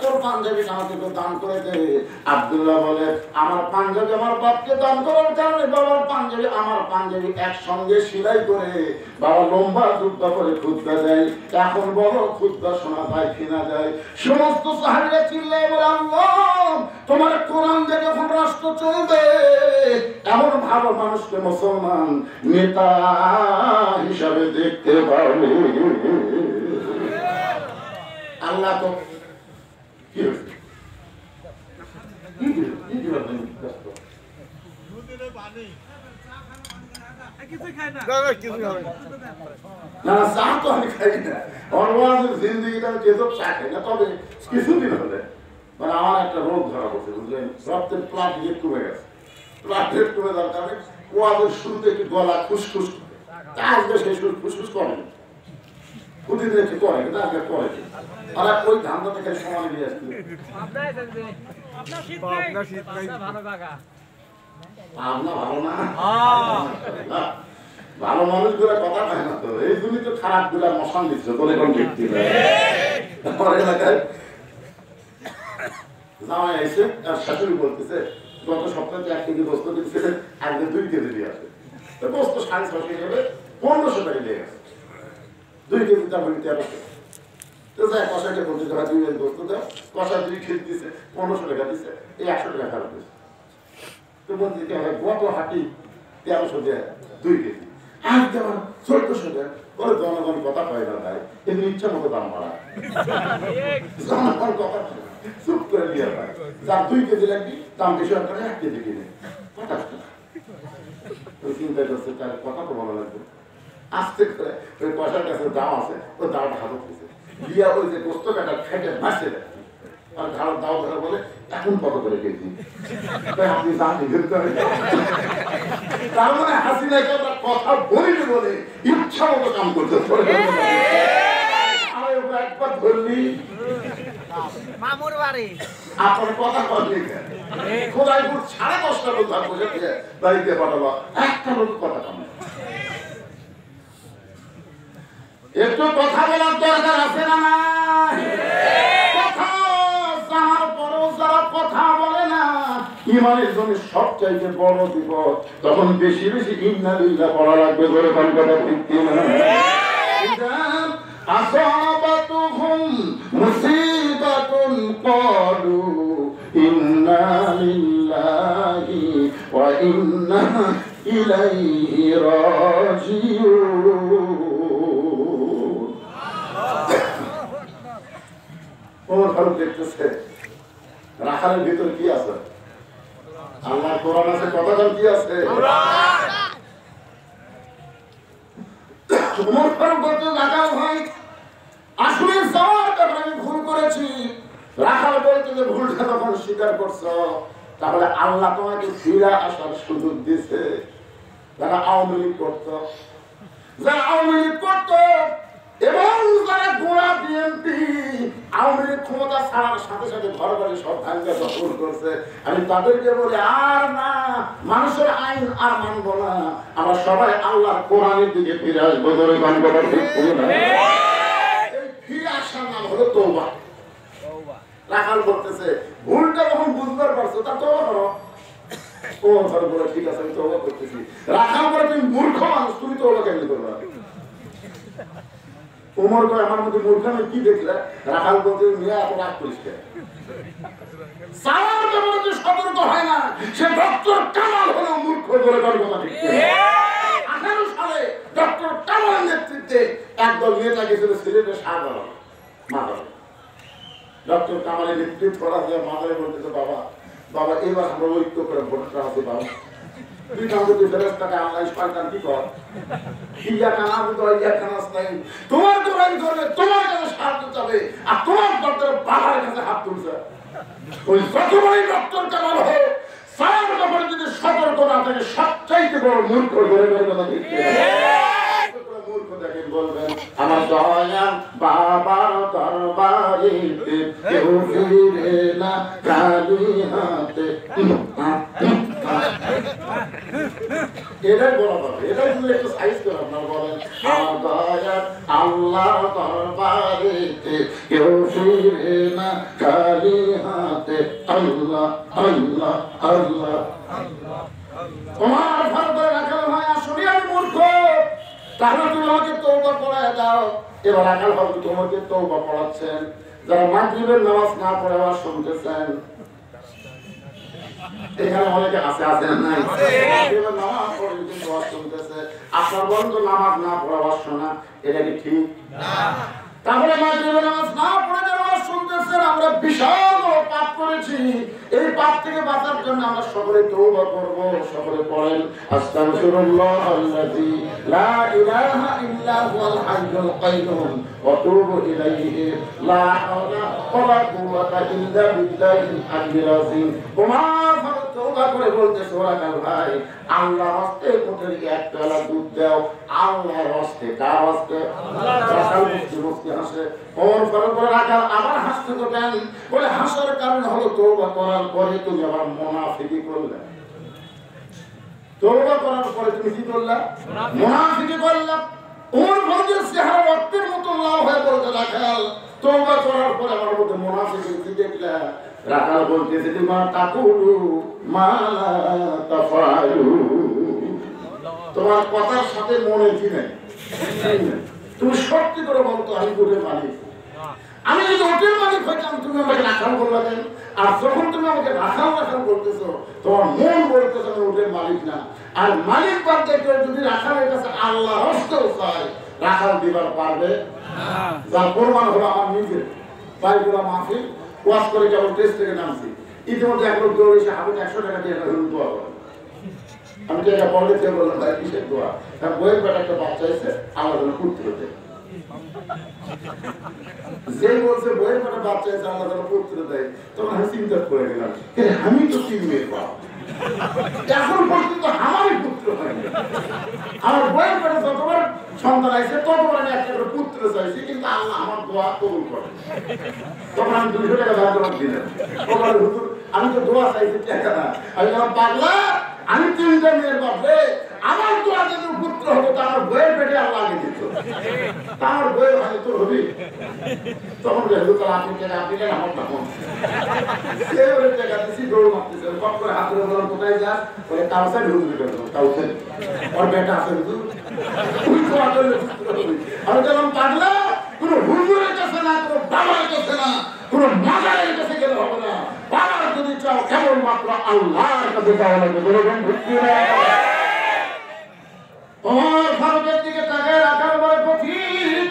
S1: তোর পাঞ্জাবি আমাকে দান করে দে। আব্দুল্লাহ বলে, আমার পাঞ্জাবি আমার বাপকে দান করার কারণে বাবার পাঞ্জাবি আমার পাঞ্জাবি একসঙ্গে সেলাই করে বাবা লম্বা জুব্বা করে খুঁজবা দেয়। এখন বড় খুঁজবা শোনা যায় কিনা যায়? সমস্ত সাহাবীরা চিল্লায় বলে, আল্লাহ তোমার কোরআন দিয়ে যখন রাষ্ট্র চলবে, এমন ভালো মানুষকে মুসলমান নেতা হিসাবে দেখতে পাবে। আল্লাহ তো কি কিছুদিন হলে মানে আমার একটা রোগ ধরা পড়ছে, বুঝলেন, রক্তের প্লাটলেট কমে গেছে। প্লাটলেট কমে যাওয়ার কারণে ওয়াজের শুরুতে একটু গলা খুসখুস করে, আজকে সেই খুসখুস করে প্রতিদিন একটু করে, কিন্তু আজকে করে আর ওই ধান্দা থেকে সমানে নিয়ে আসছিল। আপনার ভালো না, ভালো মানুষগুলো কথা পায় না তো, এই জন্য তো খারাপ গুলা মশান দিচ্ছে তোলে কোন ব্যক্তি এলাকায় জামাই এসে আর শাশুড়ি বলতেছে, গত সপ্তাহে 1 কেজি গোস্ত দিচ্ছে, আজকে 2 কেজি দিয়ে আসে। গোস্ত 650 হিসেবে 1500 টাকা দিয়ে গেছে, 2 কেজি দাম হইতে হবে। তো যাই কষাইটা বলতে 2 কেজি গোস্ত দেয়, কষা 2 কেজি দিচ্ছে, 1500 টাকা দিচ্ছে, এই 100 টাকা খারাপ দিচ্ছে। তো বলতে গত হাটি 1300 দেয় 2 কেজি, আজ যেমন 1400 দেয়। বলে জনগণ কথা পায় না ভাই, কিন্তু ইচ্ছা মতো দাম বাড়া, জনগণ কথা চুপ করে করে নিয়ে পায়, যার 2 কেজি লাগবে দাম বেশি করে 1 কেজি কিনে 50 টাকা। ওই চিন্তা করছে তার কথা তো ভালো লাগবে, আস্তে করে ওই পয়সার কাছে দাম আছে, ওই দামটা হাতত দিয়েছে দিয়া ওই যে গোস্ত কাটা খেটে মাসে আর ঘাড় দাও ধরে বলে এখন কত করে কেজি, আপনি জানি তার মানে হাসিনাকে আমরা কথা বলিনি বলে ইচ্ছা মতো কাম করতে একবার ধরলি
S2: মামুর বাড়ি
S1: আপনার কথা বললি খোদাই ফুট 10:30 লোক বসে দিয়ে বাড়িতে পাঠাবো, একটা লোক কথা কাম একটু কথা বলার দরকার আছে না নাই? কথা জানার পরও যারা কথা বলে না, ইমানের জন্য সবচাইতে বড় বিপদ। তখন বেশি বেশি ইন্না লিল্লাহ পড়া লাগবে, ধরে কথা ঠিক কিনা? আসাবাতুহুম মুসিবাতুন ক্বালু ইন্না লিল্লাহি ওয়া ইন্না ইলাইহি রাজিউন। ওমর ফারুক দেখতেছে রাখালের ভিতরে কি আছে, আল্লাহর কোরআন আছে, কথাটা কি আছে? ওমর ফারুক বলতে রাখাল ভাই আসলে যাওয়ার কারণে আমি ভুল করেছি। রাখাল বলতে যে ভুলটা তখন স্বীকার করছো, তাহলে আল্লাহ তোমাকে ফিরে আসার সুযোগ দিছে। যারা আওয়ামী লীগ করতো, যারা আওয়ামী লীগ করতো এবং যারা গোড়া বিএনপি আওয়ামী লীগ ক্ষমতা ছাড়ার সাথে সাথে ঘর বাড়ি সব ভাঙ্গা দখল করছে, আমি তাদেরকে বলি আর না, মানুষের আইন আর মানব না, আমরা সবাই আল্লাহর কোরআনের দিকে ফিরে আসবো। ধরে মানব না, ঠিক না? এই ফিরে আসার নাম হলো তওবা। রাখাল বলতেছে ভুলটা যখন বুঝবার পারছো তা তওবা করো। ও ধর বলে ঠিক আছে আমি তওবা করতেছি। রাখাল বলে তুমি মূর্খ মানুষ, তুমি তওবা কেন করবা? ওমর কয় আমার মধ্যে মূর্খামি কি দেখলে? রাখাল বলতে মিয়া এত রাগ করিস কেন? সালার ব্যাপারে যে সতর্ক হয় না, সে ডক্টর কামাল হলো মূর্খ বলে কথা ঠিক। 18 সালে ডক্টর কামালের নেতৃত্বে একদল নেতা গেছিল সিলেটের সাগর মাদারে। ডক্টর কামালের নেতৃত্ব করা যে মাদারে বলতেছে বাবা বাবা এবার আমরা ঐক্য করে ভোটটা আছে বাবা, তুই আমাদের ফেরেশতাকে আল্লাহ শয়তান কি কর ইয়া কানা বুদো ইয়া কানাস নাই, তোমার দোরাই ধরে তোমার কাছে সাহায্য চাবে আর তোমার ডক্টর বাবার কাছে হাত তুলছে। ওই যতবারই ডক্টর কামাল হয় সার ব্যাপারে যদি সতর্ক না থাকে সবচাইতে বড় মূর্খ ধরে কথা ঠিক। মূর্খ দেখেন বলবেন আমার দয়াল বাবার দরবারেতে কেউ ফিরে না খালি হাতে। এটাই বলা হবে, এটাই যদি একটু সাইজ করে আপনারা বলেন আমার দয়াল আল্লাহর দরবারেতে কেউ ফিরে না খালি হাতে। আল্লাহ আল্লাহ আল্লাহ তোমার ভারতে রাখাল ভাই আসলে আমি মূর্খ, তাহলে তুমি আমাকে তওবা পড়ায় দাও। এবার রাখাল ভাই তোমাকে তওবা পড়াচ্ছেন। যারা মাগরিবের নামাজ না পড়ে আবার শুনতেছেন, এখানে অনেকে আছে আছেন নাই, এবার নামাজ পড়ে কিন্তু আওয়াজ শুনতেছে, আপনার বলেন তো নামাজ না পড়ে আওয়াজ শোনা এটা কি ঠিক? না। তাহলে মাগরিবের নামাজ না পড়ে আওয়াজ শুনতেছেন, আমরা বিশাল পাপ করেছি। এই পাপ থেকে বাঁচার জন্য আমরা সকলে তওবা করব। সকলে পড়েন আস্তাগফিরুল্লাহ আল্লাযী লা ইলাহা ইল্লা হুয়াল হাইয়ুল কাইয়্যুম ওয়া তুবু ইলাইহি লা হাওলা ওয়ালা কুওয়াতা ইল্লা বিল্লাহিল আলিয়্যিল আযীম। তোমার ভালো তওবা করে বলতে সোরাকাল ভাই আল্লাহর হস্তে কোটের এক পেয়ালা দুধ দাও, আল্লাহর হস্তে কার হস্তে? রাখাল মুক্তি হাসে। ওর পরে রাখাল আবার হাসতে তো কেন? বলে হাসার কারণ হলো তওবা করার পরে তুমি আবার মুনাফিকি করলে। তওবা করার পরে তুমি কি করলা? মুনাফিকি করলা। ওর মধ্যে চেহারা রক্তের মতো লাল হয়ে পড়তে রাখাল তওবা করার পরে আমার মধ্যে মুনাফিকি কি দেখলা? রাখাল বলতেছে মা তাকুলু মা লা তাফালু, তোমার কথার সাথে মনে কি নাই? তুমি সত্যি করে বলতো আমি কোটের মালিক। আমি যদি ওটের মালিক হইতাম তুমি আমাকে রাখাল বললা কেন? আর যখন তুমি আমাকে রাখাল রাখাল বলতেছো তোমার মন বলতেছো আমি ওটের মালিক না। আর মালিক বাদ দিয়ে যদি রাখালের কাছে আল্লাহ হস্তেও চায় রাখাল দিবার পারবে না। যার প্রমাণ হলো আমার নিজের বাইগুলা মাহফিল ওয়াশ করে কেবল টেস্ট থেকে নামছি, ইতিমধ্যে এক লোক দৌড়ে এসে হাতে 100 টাকা দিয়ে দোয়া করে। আমি টাকা পড়লে কেউ বললাম ভাই কিসের দোয়া? তার বইয়ের বেটা একটা বাচ্চা এসে আমার জন্য পুত্র দেয়। যে বলছে বইয়ের বেটা বাচ্চা এসে আমার জন্য পুত্র দেয়, তখন আমি চিন্তা করে গেলাম আমি তো 3 মেয়ের বাপ, এখন পর্যন্ত আমারই পুত্র হয়নি। আমার বইয়ের বেটা যতবার সন্তান আছে ততবার আমি একটা করে পুত্র চাইছি, কিন্তু আল্লাহ আমার দোয়া কবুল করে। তখন আমি 200 টাকা দান দিলাম। হুজুর আমি তো দোয়া চাইছি টাকা না, আমি বললাম পাগলা আমি 3টা মেয়ের বাপ রে, আমার দোয়া যদি পুত্র হতো তা আমার বইয়ের পেটে আল্লাহ আগে দিত, তা আমার বইয়ের ভাই তোর হবি। তখন আপনি কেন আমার তখন টাকা দিচ্ছি দৌড় মারতেছে, কত করে হাত ধরে বললাম কোথায় যাস, বলে কাউসার হুজুর কাউসার ওর বেটা আছে হুজুর, আমি বললাম পাগলা কোনো হুজুরের কাছে না, কোনো বাবার কাছে না, কোনো মাজারের কাছে গেলে হবে না, বাবার যদি চাও কেবলমাত্র আল্লাহর কাছে যাওয়া লাগবে। বলবেন বুঝছি না তোমার ভারতের দিকে তাকায় রাখার পরে পথিক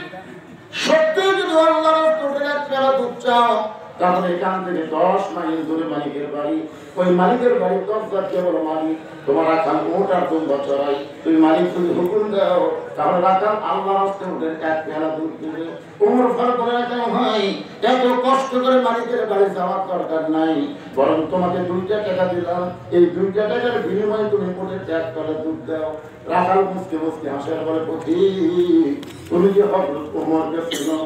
S1: সত্যি যদি আল্লাহর তোদের এক পেলা দুধ চাও, তাহলে এখান থেকে 10 মাইল দূরে মালিকের বাড়ি, ওই মালিকের বাড়ির দরজা কেবল মালিক তোমার রাখাল ওটার তোমরা চড়াই, তুমি মালিক যদি হুকুম দাও তাহলে রাখাল আল্লাহর হস্তে ওদের এক পেলা দুধ দেবে। ওমর ফারুক বলে কেন হয় এত কষ্ট করে মালিকের বাড়ি যাওয়ার দরকার নাই, বরং তোমাকে 2টা টাকা দিলাম, এই 2টা টাকার বিনিময়ে তুমি ওদের এক পেলা দুধ দাও। রাখাল মুসকে মুসকে হাসার বলে পথিক তুমি যে হযরত ওমরকে চিনো,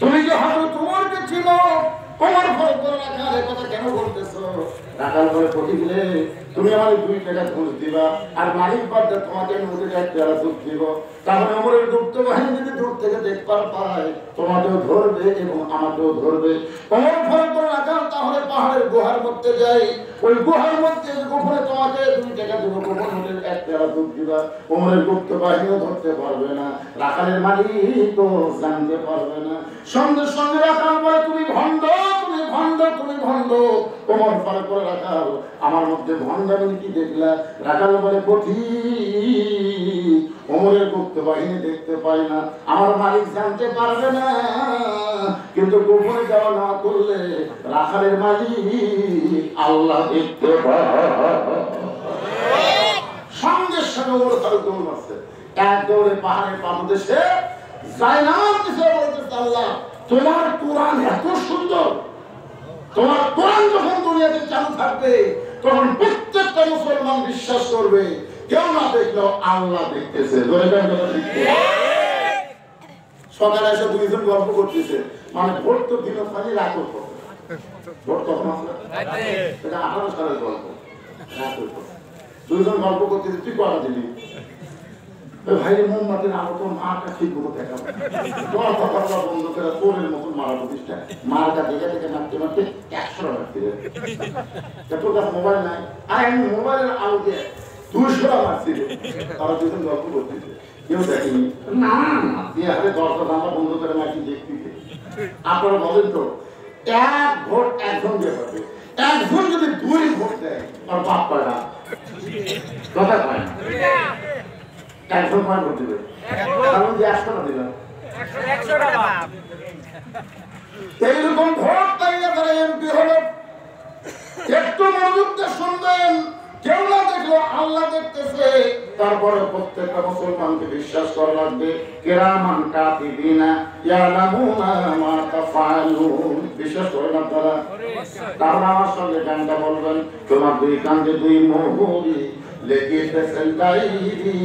S1: তুমি যে হযরত ওমরকে চিনো, ওমর ফারুক বলে রাখাল এই কথা কেন বলতেছো? রাখাল বলে পথিকলে তুমি আমার 2 টাকা ঘুষ দিবা আর মালিক বাদে তোমাকে নদীর এক পেয়ালা দুধ দিব, তাহলে ওমরের গুপ্ত বাহিনী যদি দূর থেকে দেখবার পায় তোমাকেও ধরবে এবং আমাকেও ধরবে। ওমর ফারুক বলে রাখাল তাহলে পাহাড়ের গুহার মধ্যে যাই, ওই গুহার মধ্যে গোপনে তোমাকে 2 টাকা দেব, গোপন নদীর এক পেয়ালা দুধ দিবা, ওমরের গুপ্ত বাহিনীও ধরতে পারবে না, রাখালের মালিকও জানতে পারবে না। সঙ্গে সঙ্গে রাখাল বলে তুমি ভণ্ড, তুমি ভণ্ড, তুমি ভণ্ড। ওমর ফারুক বলে রাখাল আমার মধ্যে ভণ্ডামি কি দেখলা? রাখাল বলে পথিক ওমরের গুপ্ত বাহিনী দেখতে পাই না, আমার মালিক জানতে পারবে না, কিন্তু গোপনে যাওয়া না করলে রাখালের মালিক আল্লাহ দেখতে পায়। সঙ্গে সঙ্গে ওমর ফারুক দৌড় মারছে, এক দৌড়ে পাহাড়ের পাদদেশে জায়নামাজ দিছে, বলতেছে আল্লাহ তোমার কোরআন এত সুন্দর, তোমার কোরআন যখন দুনিয়াতে চালু থাকবে তখন প্রত্যেকটা মুসলমান বিশ্বাস করবে কেউ না দেখলেও আল্লাহ দেখতেছে। সকালে এসে 2 জন গল্প করতেছে, মানে ভোট তো দিন খালি রাত ভোট তখন 18 সালের গল্প, 2 জন গল্প করতেছে, তুই কটা দিবি? ভাই মোমবাতির আলো তো মারটা ঠিক মতো দেখা বন্ধ করে তোরের মতন মারা প্রতিষ্ঠা মারটা দেখে দেখে মারতে মারতে 100 টাকা দিলে তোর কাছে মোবাইল নাই, আর আমি মোবাইলের আলো দিয়ে 200 টাকা মারছি। তারা 2 জন গল্প করতেছে, কেউ দেখেনি না দিয়ে হাতে 10টা জানলা বন্ধ করে মারছি দেখতে। আপনারা বলেন তো 1 ভোট একজন দিয়ে পাবে, একজন যদি 2 ভোট দেয় আর বাপ পায় না, কথা পায় না, একজন কয় ভোট দিবে? কারণ যে 100 টাকা দিলাম, 100 টাকা এইরকম ভোট পাইয়া তারা এমপি হলো। একটু মনোযোগ দিয়ে শুনবেন, কেউ না দেখলো আল্লাহ দেখতেছে। তারপরে প্রত্যেকটা মুসলমানকে বিশ্বাস করা লাগবে কিরামান কাতিবিনা ইয়ালামুনা মা তাফআলুন। বিশ্বাস করেন আপনারা? তাহলে আমার সঙ্গে গানটা বলবেন, তোমার 2 কান্দে 2 মোহরি লেগেছেন ডাইরি,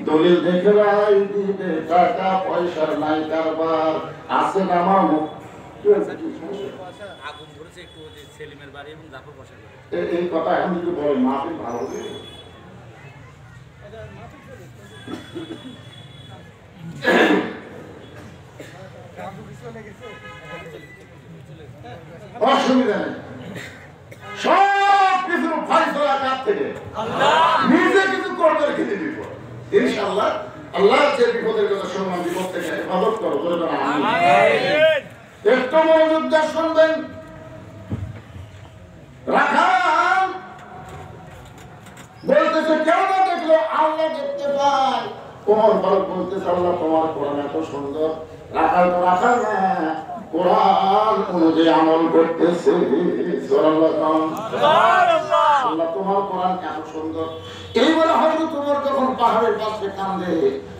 S1: দলিল দেখে রাই দিবে, টাকা পয়সার নাই কারবার আছে না মামু।
S3: আগুন ধরেছে একটু সেলিমের বাড়ি এবং জাফর বসার বাড়ি।
S1: এই কথা এখন যদি বলেন মাহফিল ভালো হবে। অসুবিধা নেই, সব কিছু ফয়সালা কাছ থেকে নিজে কিছু করবে রেখে দিব ইনশাআল্লাহ। আল্লাহ যে বিপদের কথা শুনলাম, বিপদ থেকে হেফাজত করো, একটু মনোযোগ দিয়ে শুনবেন। রাখাল বলতেছে কেউ না দেখলো আল্লাহ দেখতে পায়। ওমর ফারুক বলতেছে আল্লাহ তোমার কোরআন এত সুন্দর। রাখাল তো রাখাল না, কোরআন অনুযায়ী আমল করতেছে। আল্লাহ তোমার কোরআন এত সুন্দর। এইবারে হয়তো তোমার যখন পাহাড়ের পাশে কান্দে,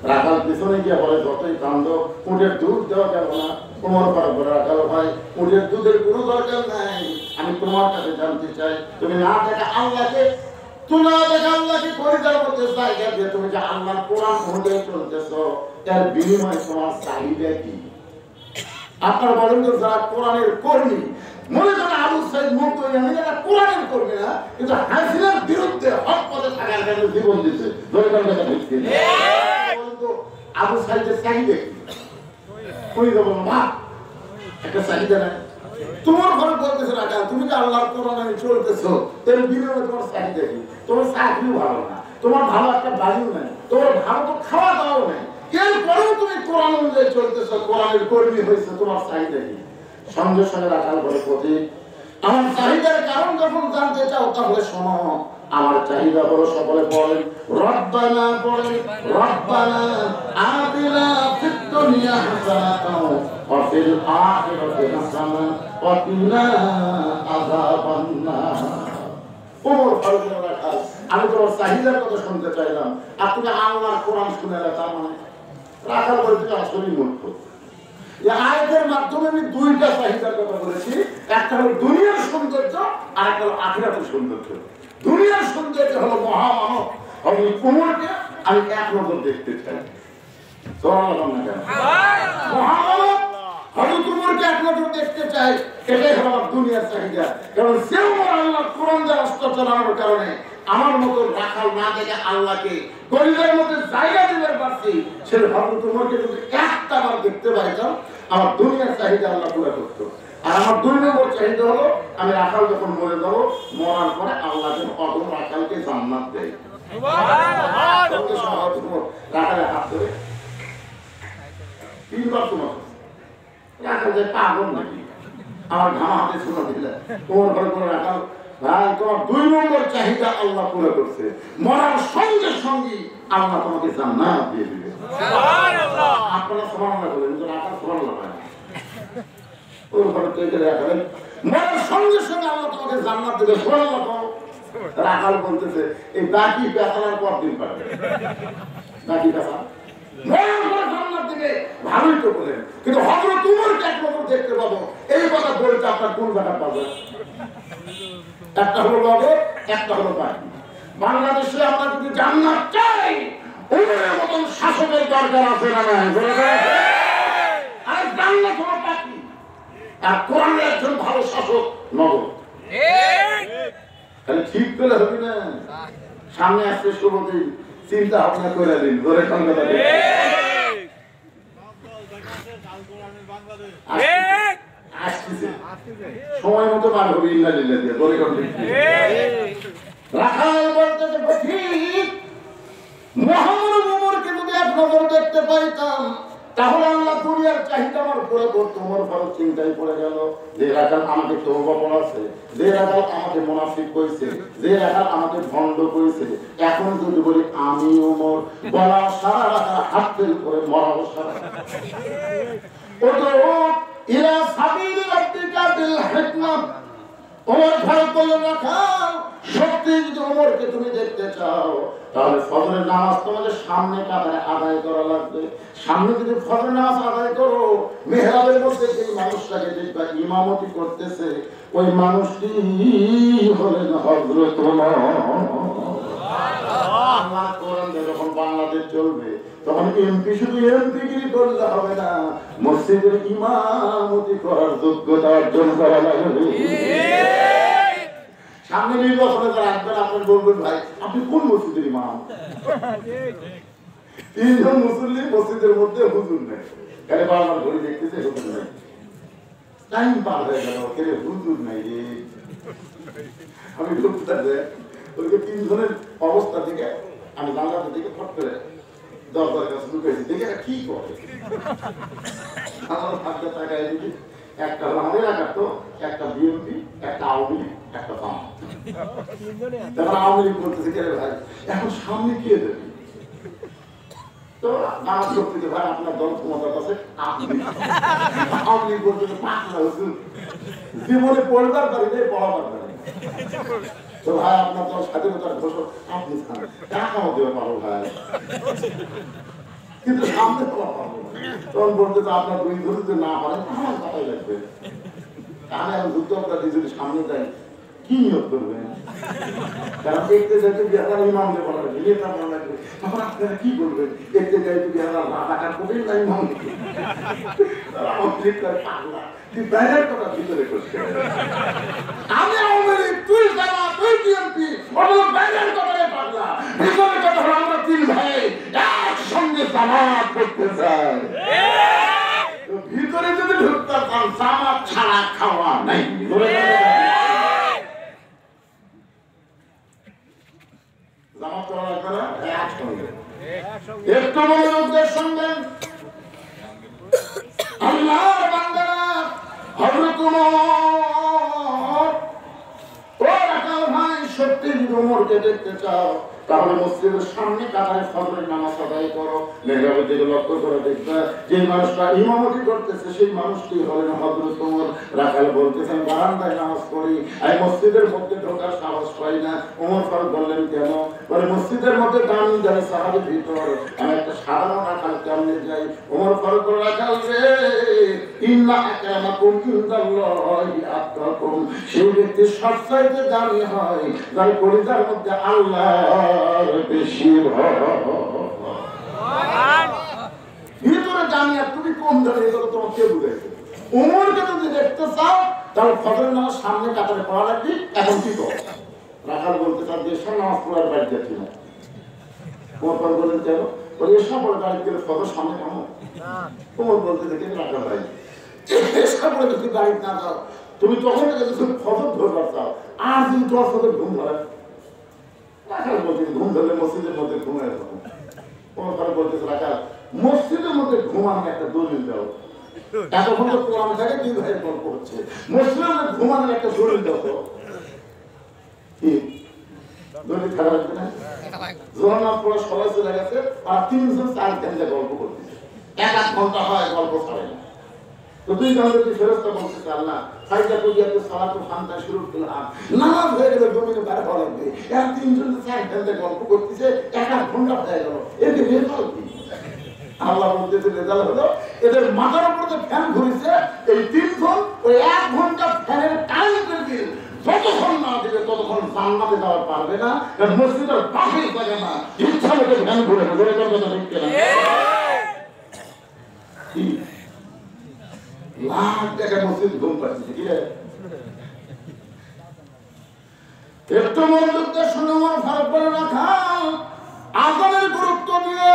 S1: রাখাল পিছনে গিয়ে বলে যতই কান্দ উটের দুধ দেওয়া যাবে না। তোমার পাড়া বলে রাখাল ভাই উটের দুধের কোনো দরকার নাই, আমি তোমার কাছে জানতে চাই তুমি না দেখা আল্লাহকে, তুমি না দেখা আল্লাহকে পরিচার করতে জায়গা দিয়ে তুমি যে আল্লাহর কোরআন অনুযায়ী চলতেছ, এর বিনিময়ে তোমার চাহিদা কি? আপনার বলেন তো যারা কোরআনের কর্মী, মনে করেন আবু সাইদ মুক্ত কোরআনের কর্মী না, কিন্তু হাসিনার বিরুদ্ধে হক পথে থাকার জন্য জীবন দিচ্ছে। আবু সাইদের চাহিদা কি? একটা চাহিদা নাই। তোমার ঘরে বলতেছে রাখা তুমি যে আল্লাহর কোরআনে চলতেছো, এর বিনিময়ে তোমার চাহিদা কি? তোমার চাকরিও ভালো না, তোমার ভালো একটা বাড়িও নাই, তোমার ভালো তো খাওয়া দাওয়াও নাই, এরপরেও তুমি কোরআন অনুযায়ী চলতেছো, কোরআনের কর্মী হয়েছে, তোমার চাহিদা কি? সঙ্গে সঙ্গে রাখাল বলে প্রতি আমার চাহিদার কারণ যখন জানতে চাও তাহলে শোনো, আমার চাহিদা হলো সকলে পড়েন রব্বানা, পড়েন রব্বানা আতিনা ফিদ দুনিয়া হাসানাতাও ওয়া ফিল আখিরাতি হাসানাতাও ওয়া কিনা আযাবান নার। ওমর ফারুক রাখাল, আমি তোমার চাহিদার কথা শুনতে চাইলাম, আর তুমি আল্লাহর কোরআন শুনে না, তার মানে রাখাল বলতে আসলেই মূর্খ। এই আয়াতের মাধ্যমে আমি দুইটা চাহিদার কথা বলেছি, একটা হলো দুনিয়ার সৌন্দর্য আর একটা হলো আখিরাতের সৌন্দর্য। দুনিয়ার সৌন্দর্য হলো মহামানব আমি কুমোরকে আমি এক নজর দেখতে চাই। মহামানব আমি কুমোরকে এক নজর দেখতে চাই, এটাই হলো আমার দুনিয়ার চাহিদা। কারণ সেও আল্লাহ কোরআন দিয়ে রাস্তা চালানোর কারণে আমার মতো রাখাল না দেখে আল্লাহকে গরিবের মধ্যে জায়গা দিতে পারছি, সে হযরত উমরকে যদি একটা বার দেখতে পাইতাম আমার দুনিয়ার চাহিদা আল্লাহ পুরো করতো। আর আমার 2 নম্বর চাহিদা হলো আমি রাখাল যখন মরে যাবো, মরার পরে আল্লাহ যেন অদম রাখালকে জান্নাত দেয়। রাখালের হাত ধরে 3 বার তোমার রাখাল যে পাগল নাকি আমার ঘামা হাতে শোনা দিলে তোমার ঘরে করে রাখাল ভাই তোমার 2 নম্বর চাহিদা আল্লাহ পুরো করছে, মরার সঙ্গে সঙ্গে আল্লাহ তোমাকে জান্নাত দিয়ে দিবে। সুবহানাল্লাহ। আপনারা সুবহানাল্লাহ বলেন, কিন্তু রাখাল সুবহানাল্লাহ বলেন। ওর ঘরে থেকে রাখাল মরার সঙ্গে সঙ্গে আল্লাহ তোমাকে জান্নাত দিবে। সুবহানাল্লাহ। রাখাল বলতেছে এই বাকি পেছানোর পর দিন পাবে, বাকি পেছান মরার পর জান্নাত দিবে, ভালোই তো বলেন, কিন্তু হযরত উমরকে এক নজর দেখতে পাবো, এই কথা বলতে আপনার কোন জায়গা পাবে? একটা হলো নগর, একটা হলো বাকি। বাংলাদেশে আমরা যদি জান্নাত চাই, উমরের মতন শাসকের দরকার আছে না নাই? আর জান্নাত হলো বাকি, আর কোরআনের একজন ভালো শাসক নগর। খালি ঠিক করে হবে না, সামনে আসছে শুভদিন, চিন্তা ভাবনা করে দিন, ধরে কথা সময় মতো বার হবে। রাখাল বলতেছে মহামানব উমরকে যদি এক নজর দেখতে পাইতাম তাহলে আল্লাহ দুনিয়ার চাহিদা আমার পুরো করতো। উমর ফারুক চিন্তায় পড়ে গেল, যে রাখাল আমাকে তওবা পড়াচ্ছে, যে রাখাল আমাকে মুনাফিক কইছে, যে রাখাল আমাকে ভণ্ড কইছে, এখন যদি বলি আমি উমর, বলা সারা রাখাল হাত ফেল করে মরাবো সারা। ইলা সাবিলি রাব্বিকা বিল হিকমা। ওমর ফারুক বললেন রাখাল সত্যি যদি ওমরকে তুমি দেখতে চাও তাহলে ফজরের নামাজ তোমাদের সামনে কাতারে আদায় করা লাগবে। সামনে যদি ফজরের নামাজ আদায় করো, মেহরাবের মধ্যে যে মানুষটাকে দেখবা ইমামতি করতেছে, ওই মানুষটি হলেন হযরত ওমর। আল্লাহ কোরআন যখন বাংলাদেশ চলবে তখন এমপি শুধু এমপিগিরি করলে হবে না, মসজিদের ইমামতি করার যোগ্যতা অর্জন করা লাগবে। সামনে নির্বাচনে যারা আসবেন আপনার বলবেন ভাই আপনি কোন মসজিদের ইমাম? 3 জন মুসল্লি মসজিদের মধ্যে হুজুর নেই, কারে বারবার ঘড়ি দেখতেছে হুজুর নেই, টাইম পার হয়ে গেল, কেরে হুজুর নাই রে। আমি ঢুকতে যাই ওইকে 3 জনের অবস্থা থেকে আমি জানলাতে দিকে ফট করে দরজার কাছে ঢুকেছি, দেখে কি করে আমার হাতে তাকায় দেখি একটা আমাদের এলাকার তো, একটা বিএনপি, একটা আওয়ামী লীগ, একটা বাম। তখন আওয়ামী লীগ বলতেছে কে ভাই এখন সামনে কে দেবে? তো আমার শক্তিতে ভাই আপনার দল ক্ষমতার কাছে আপনি বলতে পাকলা হুজুর জীবনে পড়বার পারি নেই পড়াবার পারি তো ভাই আপনার দল স্বাধীনতার ঘোষক আপনি টাকাও দেবে পারো ভাই কিন্তু সামনে তোমার পারবো তখন বলতে তো আপনার দুই ধরে না পারেন আমার কথাই লাগবে তাহলে আমি যুদ্ধ আপনার যদি সামনে যাই কি নিয়োগ করবেন কারণ দেখতে যাইতে বিহার ইমামকে বলা লাগবে নেতা বলা লাগবে তখন আপনারা কি বলবেন দেখতে যাইতে বিহার রাখার করবেন না ইমাম আমার ফ্লিপকার্ট পাগলা তুই বাইরের কথা ভিতরে করছে আমি আমার তুই জানা তুই বিএনপি ওগুলো বাইরের কথায় পাগলা ভিতরে কথা হলো আমরা তিন ভাই একসঙ্গে জামাত করতে চাই ভিতরে যদি ঢুকতে চান জামাত ছাড়া খাওয়া নাই জামাত করা লাগবে না একসঙ্গে একটু মনোযোগের সঙ্গে আল্লাহর বান্দারা হযরত ওমর ও রাখাল ভাই সত্যি যদি ওমরকে দেখতে চাও তাহলে মসজিদের সামনে কাতারে ফজরের নামাজ আদায় করো মেহরাবের দিকে লক্ষ্য করে দেখবে যে মানুষটা ইমামতি করতেছে সেই মানুষটি হলেন হযরত ওমর রাখাল বলতেছেন বারান্দায় নামাজ পড়ি আর মসজিদের মধ্যে ঢোকার সাহস পাই না ওমর ফারুক বললেন কেন বলে মসজিদের মধ্যে দামি দামি সাহাবীর ভিতর আমি একটা সাধারণ রাখাল কেমনে যাই ওমর ফারুক রাখাল রে ইন্না আকরামাকুম ইনদাল্লাহি আতকাকুম সেই ব্যক্তি সবচাইতে দামি হয় যার কলিজার মধ্যে আল্লাহ বেশি ভিতরে জানি আর তুমি কম জানি এটা তোমার কে বুঝাইছে ওমরকে যদি দেখতে চাও তাহলে ফজরের নামাজ সামনে কাতারে পড়া লাগবে এখন কি তো রাখাল বলতে চান দেশের নামাজ পড়ার বাড়ি যাচ্ছি না ওমর বলেন কেন বলে এসব পড়ে গাড়ি গেলে ফজর সামনে কেমন ওমর বলতে দেখে রাখাল ভাই এসব পড়ে যদি গাড়ি না যাও তুমি তখন ফজর ধরবার চাও আর যদি তোমার ফজর ঘুম ধরে ঘুম ধরলে মসজিদের মধ্যে ঘুমায় বলতেছে রাখা মসজিদের মধ্যে ঘুমানো একটা দলিল দাও এতক্ষণ তো কোরআন থেকে দুই ভাইয়ের গল্প হচ্ছে মসজিদের মধ্যে ঘুমানোর একটা দলিল দাও তো কি দলিল খারাপ লাগবে না জোহরনাথ পড়া সবাই চলে গেছে আর 3-4 ঘন্টা গল্প করতেছে 1 ঘন্টা হয় গল্প ছাড়ে না তো তুই তাহলে তুই ফেরস্তা বলতে চাল না সাইডা তো গিয়ে তো সালাত ও খানতা শুরু করলাম নামাজ হয়ে গেলে জমিনে বার হওয়া লাগবে আর 3-4 ঘন্টা গল্প করতেছে 1 ঘন্টা হয়ে গেল এতে রেজাল্ট কি আল্লাহ বলতেছে রেজাল্ট হলো এদের মাথার উপর যে ফ্যান ঘুরেছে এই 3 জন ওই 1 ঘন্টা ফ্যানের কারেন্টের বিল যতক্ষণ না দিবে ততক্ষণ জান্নাতে যাওয়া পারবে না কারণ মসজিদের পাশেই থাকে না ইচ্ছা মতো ফ্যান ঘুরে ঘুরে কথা দেখতে না লাখ টাকা মসজিদ ঘুম পাচ্ছে কি রে একটু মনোযোগটা শুনে আমার ফারুক বলে রাখাল আযানের গুরুত্ব দিয়ে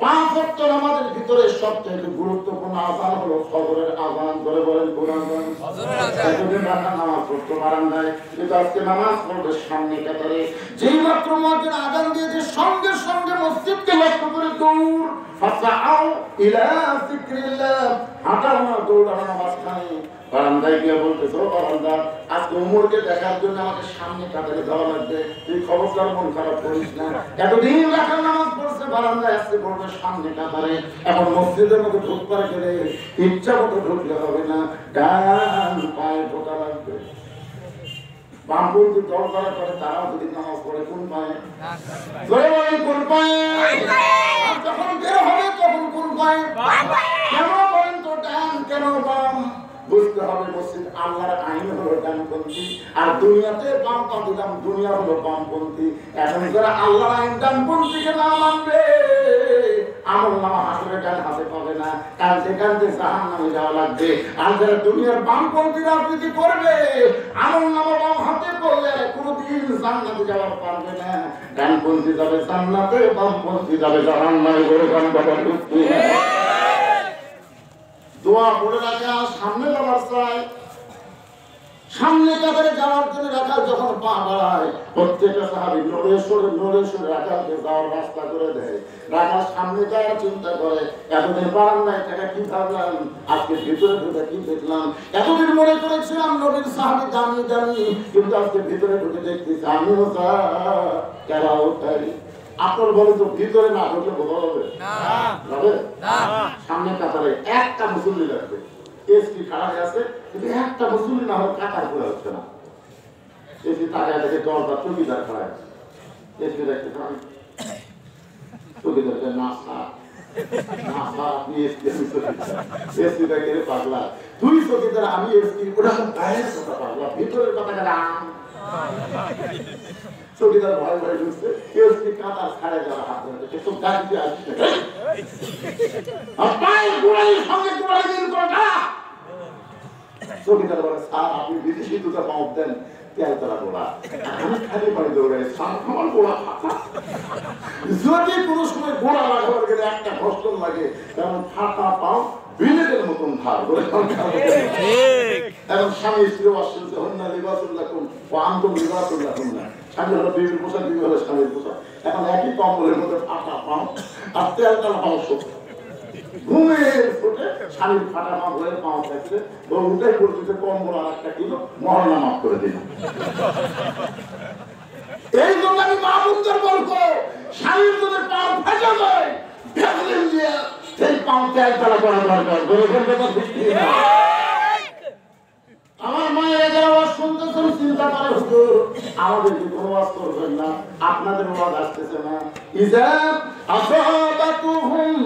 S1: 5 ওয়াক্ত নামাজের ভিতরে সবচেয়ে গুরুত্বপূর্ণ আযান হলো ফজরের আযান করে বলেন কোন আযান ফজরের আযান এতদিন রাখা নামাজ পড়তে পারেন নাই কিন্তু আজকে নামাজ পড়বে সামনে কাতারে যেই মাত্র মুয়াজ্জিন আযান দিয়েছে সঙ্গে সঙ্গে মসজিদকে লক্ষ্য করে দৌড় ফাসাউ ইলা যিকরিল্লাহ হাঁটানো দৌড়ানো নামাজ খানি বারান্দায় গিয়ে বলতেছে ও বারান্দা আজকে ওমরকে দেখার জন্য আমাকে সামনে কাতারে যাওয়া লাগবে তুই খবরদার মন খারাপ করিস না এতদিন রাখার নামাজ পড়ছে বারান্দায় আসতে পড়বে সামনে কাতারে এখন মসজিদের মধ্যে ঢুকবার গেলে ইচ্ছা মতো ঢুকলে হবে না ডান পায়ে ঢোকা লাগবে বামপন্থী দল করার পরে তারাও যদি নামাজ পড়ে কোন পায়ে কোন পায়ে আর যখন বের হবে তখন কোন পায়ে কেন বলেন তো ডান কেন বাম বুঝতে হবে মসজিদ আল্লাহর আইন হলো ডানপন্থী আর দুনিয়াতে বাম পা দিলাম দুনিয়া হলো বামপন্থী এখন যারা আল্লাহর আইন ডানপন্থীকে না মানবে আমল নামা হাসরে ডান হাতে পাবে না কাঁদতে কাঁদতে জাহান্নামে যাওয়া লাগবে আর যারা দুনিয়ার বামপন্থী রাজনীতি করবে আমল নামা বাম হাতে করলে কোনোদিন জান্নাতে যাওয়ার পারবে না ডানপন্থী যাবে জান্নাতে বামপন্থী যাবে জাহান্নামে বলে গান বাবা ঢুকতে দোয়া পড়ে রাখা সামনে যাওয়ার চাই সামনে কাতারে যাওয়ার জন্য রাখাল যখন পা বাড়ায় প্রত্যেকটা সাহাবী নড়ে সরে রাখালকে যাওয়ার রাস্তা করে দেয় রাখাল সামনে যাওয়ার চিন্তা করে এতদিন বারান্দায় টাকা কি ভাবলাম আজকে ভিতরে ঢুকে কি দেখলাম এতদিন মনে করেছিলাম নবীর সাহাবী দামি কিন্তু আজকে ভিতরে ঢুকে দেখতেছি আমিও কেরাও তাই আপনার বলেন তো ভিতরে না ঢুকলে বোঝা যাবে যাবে সামনে কাতারে একটা মুসল্লি লাগবে এসপি খাড়া হয়ে আছে কিন্তু একটা মুসল্লি না হলে কাতার করে হচ্ছে না এসপি তাকায় দেখে দরজা চকিদার খাড়া আছে এসপি দেখতে পারেন চকিদারকে না আপনি এসপি আমি চকিদার এসপি দেখে পাগলা তুই চকিদার আমি এসপি ওটা বাইরের কথা পাগলা ভিতরের কথা গেলে চকিদার ভয় ভয় ঢুকছে এসপি কাতার ছাড়ে যাওয়া হাত ধরে সব গাড়িতে আসছে সঙ্গে চকিদার বলে স্যার আপনি বিদেশি দুটো পাম্প দেন তেলতলা গোড়া আমি খালি বাড়ি দৌড়াই স্যার আমার গোড়া ফাঁকা যদি কোনো সময় গোড়া লাগাবার গেলে একটা কষ্ট লাগে কারণ ফাঁকা পাও বিলেটের মতন ধার বলে এখন স্বামী স্ত্রী অশ্বাস হন্যা নির্বাচন রাখুন ও আন্তর নির্বাচন রাখুন না স্বামী হলো বিবির পোশাক বিবি হলো স্বামীর পোশাক এখন একই কম্বলের মধ্যে ফাঁকা পাও আর তেলতলা পাও সব ঘুমের ফুটে স্বামীর ফাটা মা বলে পাওয়া থাকছে ও উঠে পড়তে কম্বল আর একটা কিলো মহল্লা মাফ করে দিল এই জন্য আমি মা বন্ধুর বলবো স্বামীর যদি পাও ফেটে যায় ভ্যাসলিন দিয়ে সেই পাও তেলতলা করা দরকার আমার মায়ের যারা ওয়াজ শুনতেছেন চিন্তা করে হুজুর আমাদের কি কোনো ওয়াজ করবেন না আপনাদের ওয়াজ আসতেছে না ইজা আসাবাতুহুম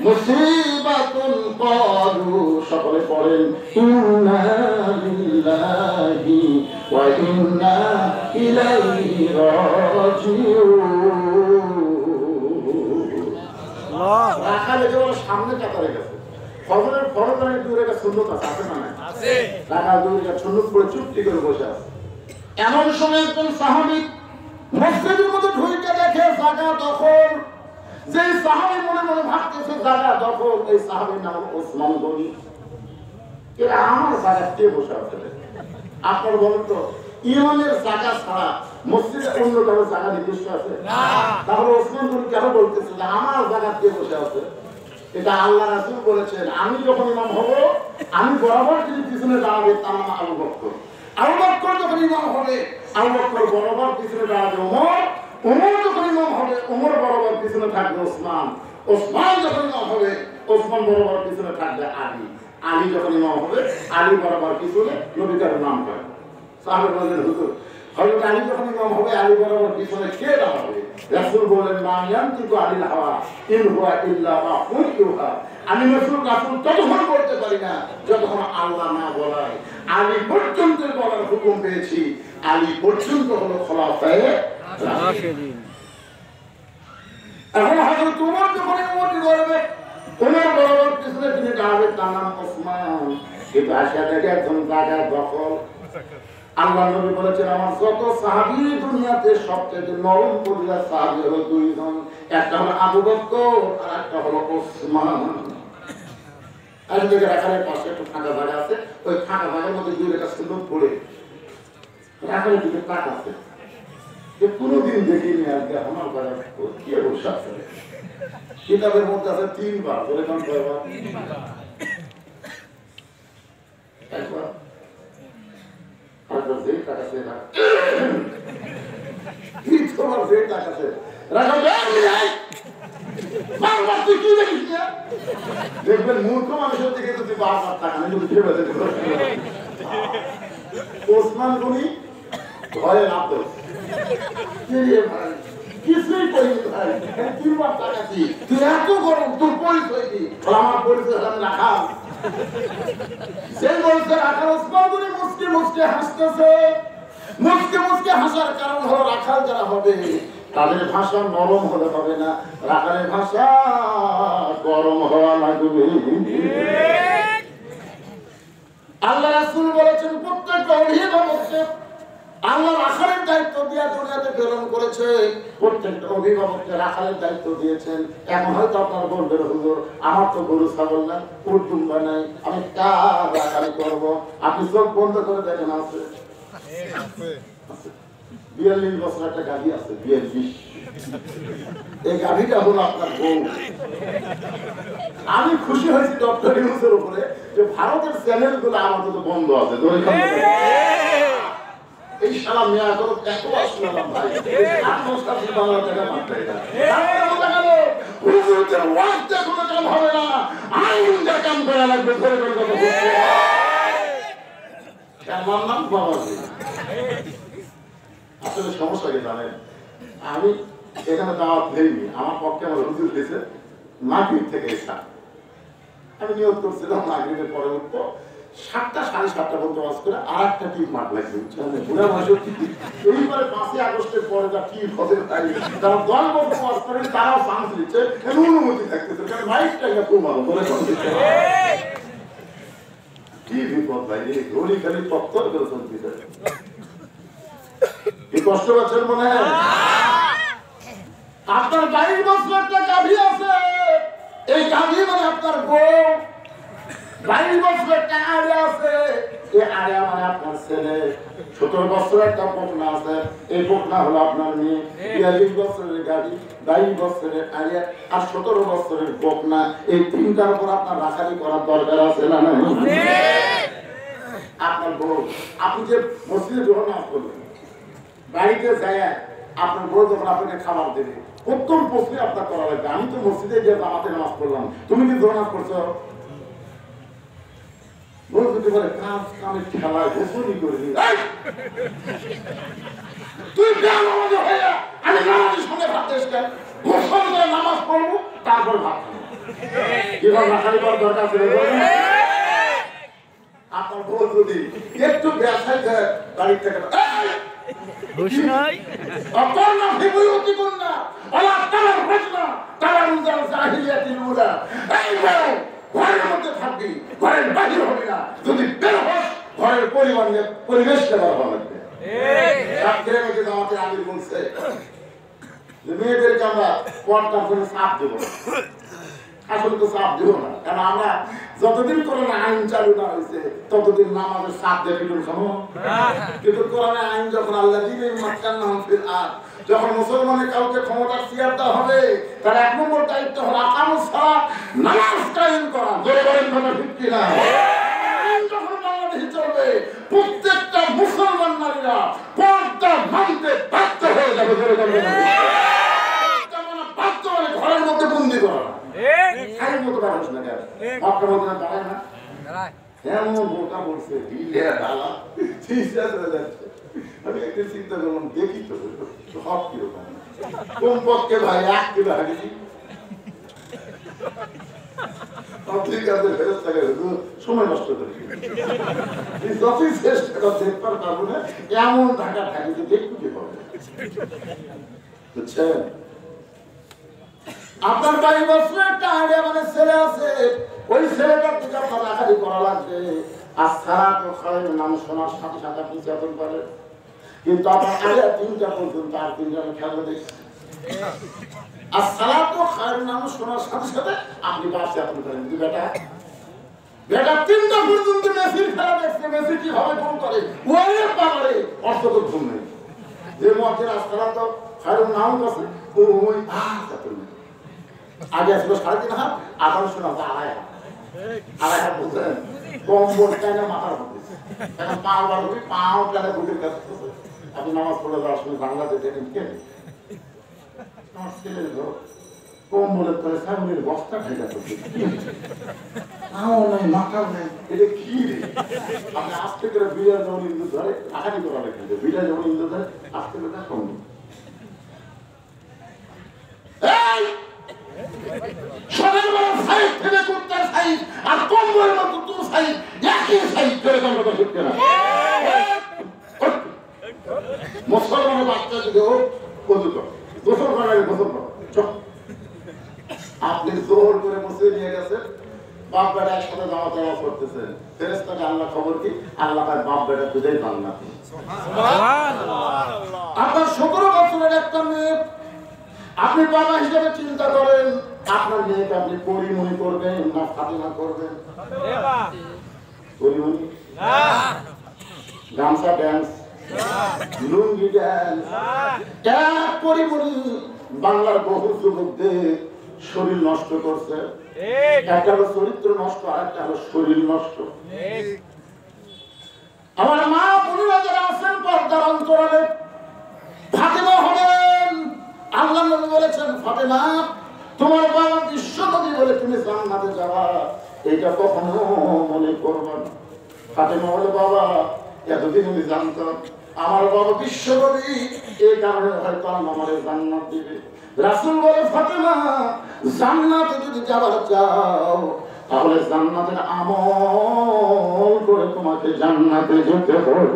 S1: মুসিবাতুন ক্বালু সকলে পড়েন ইন্না লিল্লাহি ওয়া ইন্না ইলাইহি রাজিউন রাখালে যে সামনে কাতারে গেছে ফজরের ফরজ অনেক দূরে একটা সুন্নত আছে না আছে রাখা দূরে একটা সুন্নত পড়ে চুপটি করে বসে আছে এমন সময় একজন সাহাবী মসজিদের মধ্যে ঢুকে দেখে জায়গা দখল যে সাহাবী মনে মনে ভাবতেছে জায়গা দখল এই সাহাবীর নাম ওসমান গনি এরা আমার জায়গাতে বসে আছে আপনার বলেন তো ইমানের জায়গা ছাড়া মসজিদে অন্য কারো জায়গা নির্দিষ্ট আছে না তাহলে ওসমান গনি কেন বলতেছে যে আমার জায়গাতে বসে আছে এটা আল্লাহ রাসূল বলেছেন আমি যখন ইমাম হব আমি বরাবর যিনি পিছনে দাঁড়াবে তার নাম আবু বকর আবু বকর যখন ইমাম হবে আবু বকর বরাবর পিছনে দাঁড়াবে ওমর ওমর যখন ইমাম হবে ওমর বরাবর পিছনে থাকবে ওসমান ওসমান যখন ইমাম হবে ওসমান বরাবর পিছনে থাকবে আলী আলী যখন ইমাম হবে আলী বরাবর পিছনে নবীর নাম করে সাহাবা বলেন হুজুর হযরত আলী যখন ইমাম হবে আলী বরাবর পিছনে কে দাঁড়াবে রাসূল বলেন মা ইয়ান্তিকু আনিল হাওয়া ইন হুয়া ইল্লা মা ইউহা আমি রাসূল ততক্ষণ বলতে পারি না যতক্ষণ আল্লাহ না বলায় আলী পর্যন্ত বলার হুকুম পেয়েছি আলী পর্যন্ত হলো খলাফায়ে রাশিদিন এখন হযরত ওমর যখন ইমামতি করবে ওমর বরাবর পিছনে তিনি দাঁড়াবে তার নাম ওসমান কিন্তু আশা দেখে একজন জায়গা দখল আল্লাহ নবী বলেছেন আমার যত সাহাবী দুনিয়াতে সবচেয়ে নরম পরিবার সাহাবী হলো দুইজন একটা হলো আবু বকর আর একটা হলো ওসমান আর দিকে রাখালের পাশে একটা ফাঁকা জায়গা আছে ওই ফাঁকা জায়গার মধ্যে দুই রেখা সুন্দর পড়ে রাখালের দিকে তাক আছে যে কোনোদিন দেখিনি আজকে আমার বাড়ি কে বসে আছে কিতাবের মধ্যে আছে 3 বার বলে কোন কয়বার একবার আরেকবার যেই টাকা সে রাখ কি তোমার যেই টাকা সে রাখা যায় বারবার তুই কি দেখিস না দেখবেন মূর্খ মানুষের দিকে যদি বারবার টাকা নেই যদি ভেবে দেবে ওসমান গনি ভয়ে লাভ কিছুই করিনি ভাই 3 বার টাকা দি তুই এত গরম তোর পরিচয় কি আমার পরিচয় আমি রাখাল সে বলছে রাখাল ওসমান গনি মুসকে মুসকে হাসতেছে মুসকে মুসকে হাসার কারণ হলো রাখাল যারা হবে তাদের ভাষা নরম হলে হবে না রাখালের ভাষা গরম হওয়া লাগবে আল্লাহ রাসূল বলেছেন প্রত্যেক অভিভাবককে আল্লাহ রাখালের দায়িত্ব দিয়া দুনিয়াতে প্রেরণ করেছে প্রত্যেকটা অভিভাবককে রাখালের দায়িত্ব দিয়েছেন এখন হয়তো আপনার বলবেন হুজুর আমার তো গরু ছাগল না কুটুম্বা নাই আমি কার রাখালি করবো আপনি চোখ বন্ধ করে দেখেন আছে 42 বছর একটা গাড়ি আছে 42 এই গাড়িটা হলো আপনার বউ আমি খুশি হয়েছি ডক্টর ইউনুসের উপরে যে ভারতের চ্যানেলগুলো আমাদের তো বন্ধ আছে এই শালা মেয়া করো এত আসলাম ভাই আত্মসাক্ষী বাংলা টাকা মাত্রাই না হুজুরদের ওয়াজ দিয়ে কোনো কাম হবে না আইন যা কাম করা লাগবে ধরে করে কথা বলছে আমার নাম বাবাজি আসলে সমস্যা কি জানেন আমি এখানে দাওয়াত নেইনি আমার পক্ষে আমার হুজুর দিয়েছে মাগরিব থেকে এসা আমি নিয়োগ করছিলাম মাগরিবের পরে উঠবো 7টা 7:30 পর্যন্ত ওয়াজ করে আর একটা টিপ মাঠ লাগবে বুড়া মানুষ এইবারে 5ই আগস্টের পরে যা টিপ হবে তারা 10 বছর ওয়াজ করেন তারাও চান্স দিচ্ছে অনুমতি থাকতেছে কারণ মাইকটা একটু মারো বলে কি বিপদ ভাই এই গলি খালি তত্তর করে চলতেছে কি কষ্ট পাচ্ছেন মনে হয় আপনার 22 বছর একটা গাভী আছে এই গাভী মানে আপনার বউ 22 বছর একটা আড়ে আছে এই আড়ে মানে আপনার ছেলে 17 বছর একটা বকনা আছে এই বকনা হলো আপনার মেয়ে 42 বছরের গাভী 22 বছরের আড়ে আর 17 বছরের বকনা এই তিনটার উপর আপনার রাখালি করার দরকার আছে না না আপনার বউ আপনি যে মসজিদে যখন নামাজ পড়বেন বাড়িতে যায় আপনার বউ যখন আপনাকে খাবার দেবে প্রথম প্রশ্ন আপনার করা লাগবে আমি তো মসজিদে গিয়ে জামাতে নামাজ পড়লাম তুমি কি নামাজ পড়ছো বলতে পারে কাজ কামের খেলায় গোসলই করে নি তুই কেন নামাজ হইয়া আমি নামাজের সঙ্গে ভাত দেশ কেন গোসল করে নামাজ পড়বো তারপর ভাত এবার রাখালি করার দরকার ছিল আপনার বউ যদি একটু ব্যবসায় যায় বাড়ির থেকে ঘরের মধ্যে থাকবি ঘরের বাহির হবে না যদি বের হস ঘরের পরিবেশ দেওয়া লাগবে আমাদের আমির বলছে যে মেয়েদেরকে আমরা পর্দার জন্য চাপ দেবো আসলে তো চাপ দেবো না কারণ আমরা যতদিন কোরআনে আইন চালু না হয়েছে ততদিন নামাজের চাপ দেবে কিন্তু কোরআনে আইন যখন আল্লাহ দিবে যখন মুসলমানের কাউকে ক্ষমতার চেয়ার দেওয়া হবে তার 1 নম্বর দায়িত্ব হলো আকামুস সালাত নামাজ কায়েম করা জোরে বলেন কথা ঠিক কিনা আইন যখন বাংলাদেশে চলবে প্রত্যেকটা মুসলমান নারীরা পর্দা মানতে বাধ্য হয়ে যাবে জোরে বলেন বাধ্য হলে ঘরের মধ্যে বন্দি করা খাইয়ের মতো মানুষ না কেন আপনার মধ্যে দাঁড়ায় না এমন বোকা বলছে দিলে ডালা চিন্তা চলে যাচ্ছে আমি একদিন চিন্তা করলাম দেখি তো সব কিরকম কোন পক্ষে ভাই 1 কিলো হাঁটি সময় নষ্ট করি যতই চেষ্টা কর দেখবার পারবো না এমন ঢাকা থাকিতে দেখবো কি পাবো বুঝছেন আপনার 22 বছর একটা আইডিয়া মানে ছেলে আছে ওই ছেলেটার দিকে আপনার রাখালি করা লাগবে আর সারা তো খায় নাম শোনার সাথে সাথে আপনি চেতন করেন কিন্তু আপনার আগে 3টা পর্যন্ত আর 3টা আমি খেয়াল দেখছি আর সারা তো খায় নাম শোনার সাথে সাথে আপনি বাসে আপনি করেন বেটা 3টা পর্যন্ত মেসির খেলা দেখছে মেসি কিভাবে গোল করে ওই পারে অর্থ তো ঘুম নেই যে মধ্যে সারা তো খায় নাম আছে ওই আগে আসলে 3.5 হাত আবার শোনা যায় 2.5 হাত বুঝলেন কম্বল টাইনা মাথার মধ্যে এখন পাও বাড়বি পাও টানা গুটির কাছে আপনি নামাজ পড়ে যাওয়ার সময় বাংলাদেশ দেখেন কেন আমার ছেলের ঘর কম্বলের তলে সামনের বস্তা ঢেকা করছে পাও নাই মাথাও নেই এটা কি রে আপনি আস্তে করে বিড়াল যেমন ইন্দু ধরে আঘাতি করা লেখেন বিড়াল যেমন ইন্দু ধরে আস্তে করে কম্বল সকালবেলা সাইড থেকে কুত্তার সাইড আর কম্বলের মতো তোর সাইড একই সাইড করে কম্বলটা ঢুকতে না মুসলমানের বাচ্চা যদি হোক কদু কর গোসল করার গোসল কর আপনি জোর করে মসজিদে নিয়ে গেছেন বাপ বেটা একসাথে জামা জামা করতেছেন ফেরেশতাকে আল্লাহ খবর কি আল্লাহ তার বাপ বেটা দুটোই জান্নাতি আপনার 17 বছরের একটা মেয়ে আপনি বাবা হিসেবে চিন্তা করেন আপনার মেয়েকে আপনি পরিমণি করবেন না ফাতিমা করবেন পরিমণি গামছা ড্যান্স লুঙ্গি ড্যান্স এক পরিমণি বাংলার বহু যুবকদের শরীর নষ্ট করছে একটা হলো চরিত্র নষ্ট আর একটা হলো শরীর নষ্ট আমার মা বোনেরা যারা আছেন পর্দার অন্তরালে, ফাতেমা হলেন, আল্লাহ নবী বলেছেন ফাতেমা তোমার বাবা বিশ্বনবী বলে তুমি জান্নাতে যাবা, এটা কখনো মনে করবা না। ফাতেমা বলে বাবা এতদিন আমি জানতাম আমার বাবা বিশ্বনবী, এই কারণে হয়তো আমার জান্নাত দিবে। রাসূল বলে ফাতেমা জান্নাতে যদি যাবার চাও তাহলে জান্নাতের আমল করে তোমাকে জান্নাতে যেতে হবে।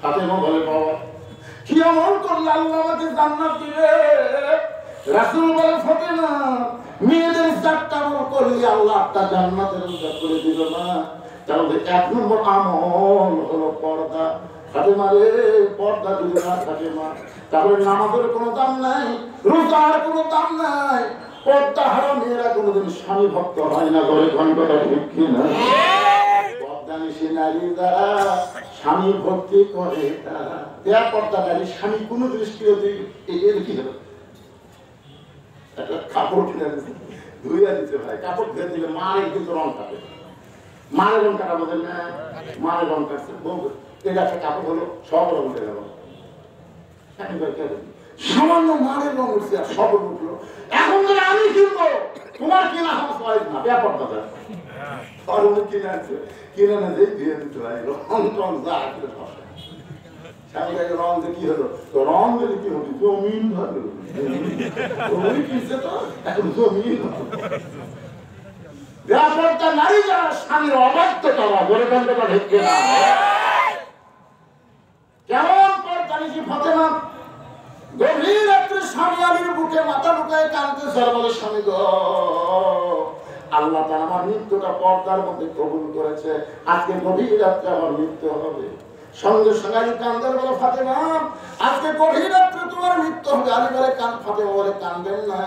S1: ফাতেমা বলে বাবা কি আমল করলে আল্লাহ আমাকে জান্নাত দিবে? রাসূল বলে ফাতেমা মেয়েদের 4টা আমল করলে আল্লাহ একটা জান্নাতের ব্যবস্থা করে দিবে না। তাহলে 1 নম্বর আমল হলো পর্দা। ফাতেমা রে পর্দা যদি না থাকে মা তাহলে নামাজের কোনো দাম নাই, রোজার কোনো দাম নাই। পর্দা হারা মেয়েরা কোনোদিন স্বামী ভক্ত হয় না, ঘরে ঘন্টাটা ঠিক কিনা? পর্দা নিশে নারী দ্বারা স্বামী ভক্তি করে তারা। দেয়া পর্দা নারী স্বামী কোনো দৃষ্টিও এর কি হলো একটা কাপড় কিনে ধুইয়া দিতে ভাই, কাপড় ধুয়ে দিলে মায়ের কিন্তু রং কাটে। মায়ের রং কাটা বোঝেন না? মায়ের রং কাটছে এটা একটা কাপড় হলো সব রং উঠে গেল। সামান্য মায়ের রং উঠছে আর সব উঠলো। এখন যদি আমি কিনবো তোমার কিনা আমার সবাই না ব্যাপার দাদা কিনে আনছে, কিনে না যে ধুয়ে দিতে ভাই রং টং যা আসলে স্বামীকে রং যে কি হলো, তো রং যদি কি হতো জমিন ভালো কিনছে তো এখন জমিন ভালো। ব্যাপারটা নারী যারা স্বামীর অবাধ্য করা বলে গন্ধটা ঢেকে না। কেমন পর্দা নিশি ফাতেমা গভীর রাত্রে স্বামী আলীর বুকে মাথা ঢুকায় কাঁদতেছে, বলে স্বামী গো আল্লাহ তাআলা আমার মৃত্যুটা পর্দার মধ্যে কবুল করেছে, আজকে গভীর রাত্রে আমার মৃত্যু হবে। সঙ্গে সঙ্গে আলী কান্দার বলে ফাতেমা আজকে গভীর রাত্রে তোমার মৃত্যু হবে। আলী বলে ফাতেমা বলে কাঁদবেন না,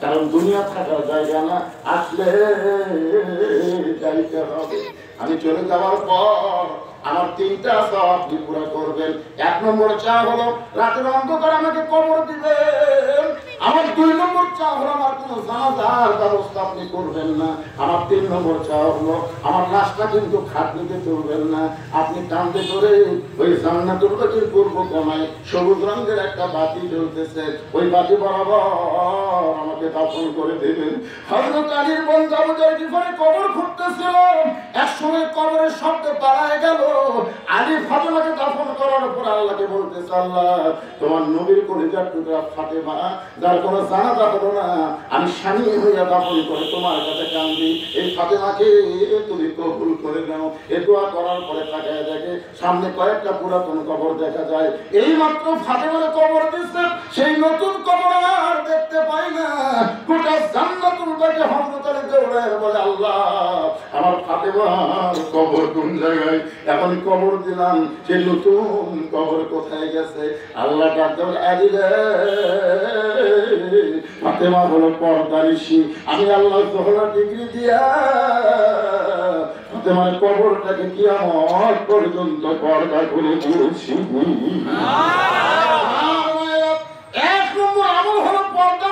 S1: কারণ দুনিয়া থাকার জায়গা না, আসলে যাইতে হবে। আমি চলে যাওয়ার পর আমার 3টা চাওয়া আপনি পুরা করবেন। 1 নম্বর চাওয়া হলো রাতের অন্ধকার আমাকে কবর দিবেন। আমার 2 নম্বর চাওয়া হলো আমার কোনো জানাজার ব্যবস্থা আপনি করবেন না। আমার 3 নম্বর চাওয়া হলো আমার লাশটা কিন্তু খাটনিতে তুলবেন না, আপনি টানতে করে ওই জান্নাতুল বাকির পূর্ব কোণায় সবুজ রঙের একটা বাতি জ্বলতেছে, ওই বাতি বরাবর আমাকে দাফন করে দেবেন। হযরত আলীর বোন আবু যার গিফারি কবর খুঁড়তেছিল, একসময় কবরের শব্দ পাড়ায় গেল। আলী ফাতেমাকে দাফন করার পর আল্লাহকে বলতেছে আল্লাহ তোমার নবীর কলিজার টুকরা ফাতেমা যার কোনো জানাজা হলো না, আমি স্বামী হইয়া দাফন করে তোমার কাছে কান্দি, এই ফাতেমাকে তুমি কবুল করে নাও। এ দোয়া করার পরে তাকায় দেখে সামনে কয়েকটা পুরাতন কবর দেখা যায়। এই মাত্র ফাতেমার কবর দিচ্ছে, সেই নতুন কবর আর দেখতে পাই না। গোটা জান্নাতুল বাকি হযরত আলী দৌড়ায় বলে আল্লাহ আমার ফাতেমার কবর কোন জায়গায়? এখন কবর দিলাম, সেই নতুন কবর কোথায় গেছে? আল্লাহ ডাকতে আলী রে ফাতেমা হলো পর্দা নিশি, আমি আল্লাহ জোহরা ডিগ্রি দিয়া ফাতেমার কবরটাকে কিয়ামত পর্যন্ত পর্দা করে দিয়েছি। 1 নম্বর আমল হলো পর্দা।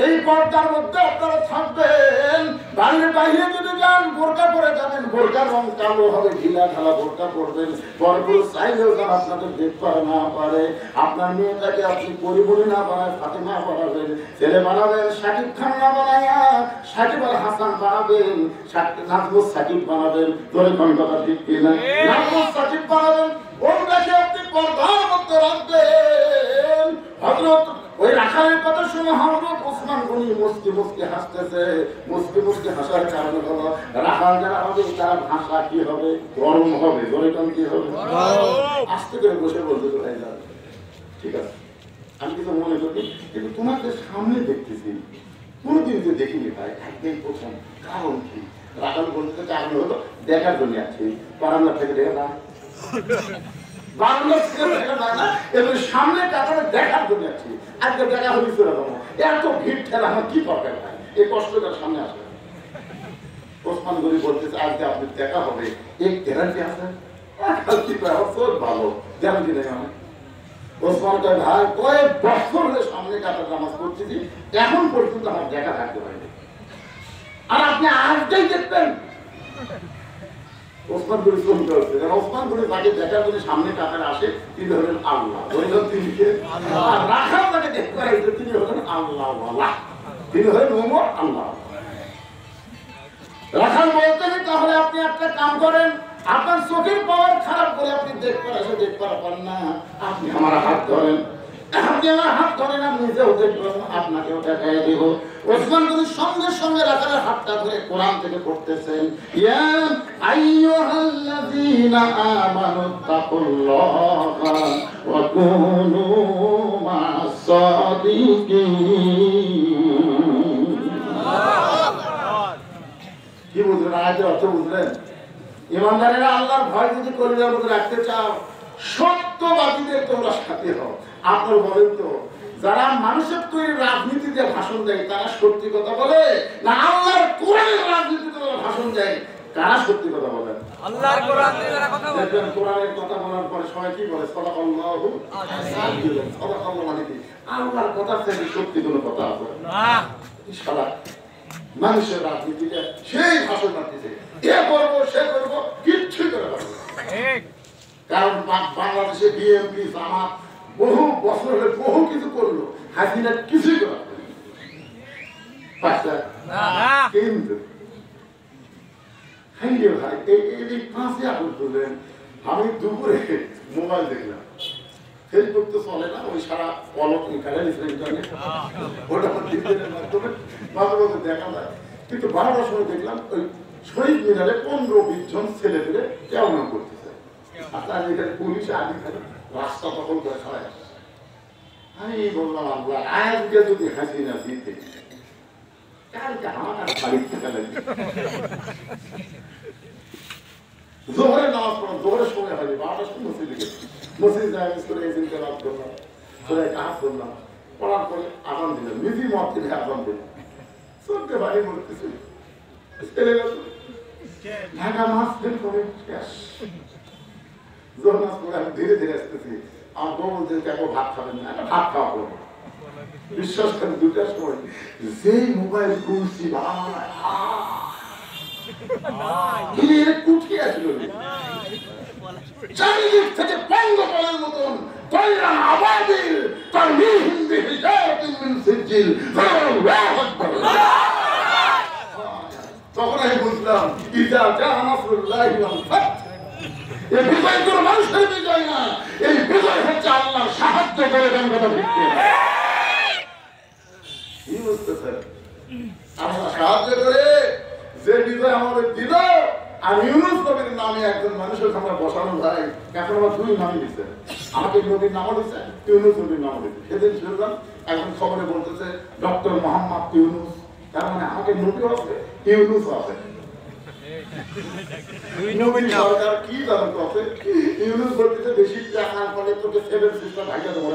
S1: এই পর্দার মধ্যে আপনারা থাকবেন। বাড়ির বাইরে যদি যান বোরকা পরে যাবেন, বোরকার রং কালো হবে, ঢিলা ঢালা বোরকা পরবেন। পরপুরুষ চাইলেও যেন আপনাদের দেখতে না পারে। আপনার মেয়েটাকে আপনি পরিবলি না বানায় ফাতেমা বানাবেন, ছেলে বানাবেন শাকিব খান না বানাইয়া সাকিব আল হাসান বানাবেন, নাজমুস সাকিব বানাবেন। তোরে কোন কথা ঠিক কিনা? নাজমুস সাকিব বানাবেন, ওটাকে আপনি পর্দার মধ্যে রাখবেন। হযরত ওই রাখালের কথা শুনে হযরত ওসমান গনি মুস্কি মুস্কি হাসতেছে। মুস্কি মুস্কি হাসার কারণ হলো রাখাল যারা হবে তার ভাষা কি হবে? গরম হবে। গরম কি হবে? আস্তে করে বসে বলতে তো ভাই যাবে, ঠিক আছে আমি কিন্তু মনে করি, কিন্তু তোমাকে সামনে দেখতেছি, কোনোদিন যে দেখিনি ভাই, একদিন প্রথম। কারণ কি? রাখাল বলতে কারণ হলো দেখার জন্য আছি, বারান্দা থেকে দেখে না, বারান্দা থেকে দেখা যায় না, এবার সামনে কাতারে দেখার জন্য আছি। আজকে দেখা হলে চলে যাবো, এত ভিড় ঠেলা আমার কি দরকার ভাই, এই কষ্টটার সামনে আসে। ওসমান গনি বলতেছে আজকে আপনি দেখা হবে, এই গ্যারান্টি আছে? ভালো গ্যারান্টি নেই আমার। ওসমান কয় ভাই কয়েক বছর হলে সামনে কাতার নামাজ পড়তেছি, এখন পর্যন্ত আমার দেখা থাকতে পারেনি, আর আপনি আজকেই দেখবেন। ওসমান গনি চমকে উঠছে, কারণ ওসমান গনি তাকে দেখার জন্য সামনে কাতারে আসে, তিনি হলেন আল্লাহ, তিনিকে আর রাখাল তাকে দেখতে আসছে, তিনি হলেন আল্লাহ, তিনি হলেন ওমর আল্লাহ। রাখাল বলতেন তাহলে আপনি একটা কাম করেন, আপনার চোখের পাওয়ার খারাপ করে আপনি দেখতে আসে, দেখতে পারেন না, আপনি আমার হাত ধরেন, আপনি আমার হাত ধরেন, আমি নিজেও দেখবেন, আপনাকেও দেখাই দেব। ওসমান গনি সঙ্গে সঙ্গে রাখালের হাতটা ধরে কোরআন থেকে পড়তেছেন, ইয়া আইয়ুহাল্লাযীনা আমানু তাকুল্লাহা ওয়া কুনু মা'আস সাদিকিন। কি বুঝলেন? আয়াতের অর্থ বুঝলেন? ইমানদারেরা আল্লাহর ভয় যদি কলিজার মধ্যে রাখতে চাও, সত্যবাদীদের তোমরা সাথে হও। আপনার বলেন তো, যারা মানুষের তৈরি রাজনীতিতে ভাষণ দেয় তারা সত্যি কথা বলে, না আল্লাহর কোরআনের রাজনীতিতে ভাষণ দেয় কারা সত্যি কথা বলেন?
S2: আল্লাহর কোরআন দিয়ে যারা কথা বলে।
S1: দেখবেন কোরআনের কথা বলার পরে সবাই কি বলে? সাদাকাল্লাহু আযীম। সাদাকাল্লাহ মানে কি? আল্লাহর কথার থেকে সত্যি কোনো কথা আছে না। সারা মানুষের রাজনীতিতে সেই ভাষণ মারতেছে, এ করবো সে করবো, কিচ্ছু করে পারবো না। কারণ বাংলাদেশে বিএনপি জামাত বহু বছর হলে বহু কিছু করলো, হাসিনা কিছুই করে কিন্তু ভাই এই 5 আগস্ট বললেন, আমি দুপুরে মোবাইল দেখলাম, ফেসবুক তো চলে না, ওই সারা পলক ইন্টারনেট ওটা ডিজিটালের মাধ্যমে মাঝে মাঝে দেখা যায়, কিন্তু 12টার সময় দেখলাম ওই শহীদ মিনারে 15-20 জন ছেলে পেলে কেমন করতেছে, আর তার এখানে পুলিশ আগে খালি রাস্তা দখল করে খাওয়ায়। আমি বললাম আল্লাহ, আজকে যদি হাসিনা জিতে কালকে আমার আর বাড়ির থাকা লাগবে। জোহরের নামাজ পড়লাম, জোহরের সময় হয়নি, 12টার সময় মসজিদে গেছি, মসজিদ যায় করে এদিনকে রাত করলাম, সবাই কাজ করলাম, পড়ার পরে আজান দিলাম, নিজেই মত থেকে আজান দিলাম, চলতে বাড়ি মরতেছি, ছেলে গেল ঢাকা মাছ ফেল করে শেষ। জোহর নামাজ পড়ে আমি ধীরে ধীরে আসতেছি, আমার বউ বলতে কেন ভাত খাবেন না, ভাত খাওয়া করবো। বিশ্বাস করেন 2টার সময় যেই মোবাইল খুলছি কুঠিয়ে আসলো, চারিদিক থেকে পঙ্গপালের মতন আবাবিল তারমীহিম বিহিজারাতিন মিন সিজিল। তখন আমি বুঝলাম ইজা জাআ নাসরুল্লাহি ওয়াল ফাত, এই বিজয় কোনো মানুষের বিজয় না, এই বিজয় হচ্ছে আল্লাহর সাহায্য করে দেন। কথা ঠিক কি বুঝতেছেন? আল্লাহ সাহায্য করে যে বিজয় আমাদের দিল। আর ইউনুস নবীর নামে একজন মানুষের সামনে বসানো যায়, এখন আমার 2 নামই দিচ্ছে, আমাকে নবীর নামও দিচ্ছে, ইউনুস নবীর নামও দিচ্ছে। সেদিন শুনলাম এখন খবরে বলতেছে ডক্টর মোহাম্মদ ইউনুস, তার মানে আমাকে নবীও আছে ইউনুসও আছে। নবীর সরকার কি জানো আছে, ইউনুস বলতেছে বেশি টাকার ফলে তোকে 7 সিস্টার ভাইয়া দেবো।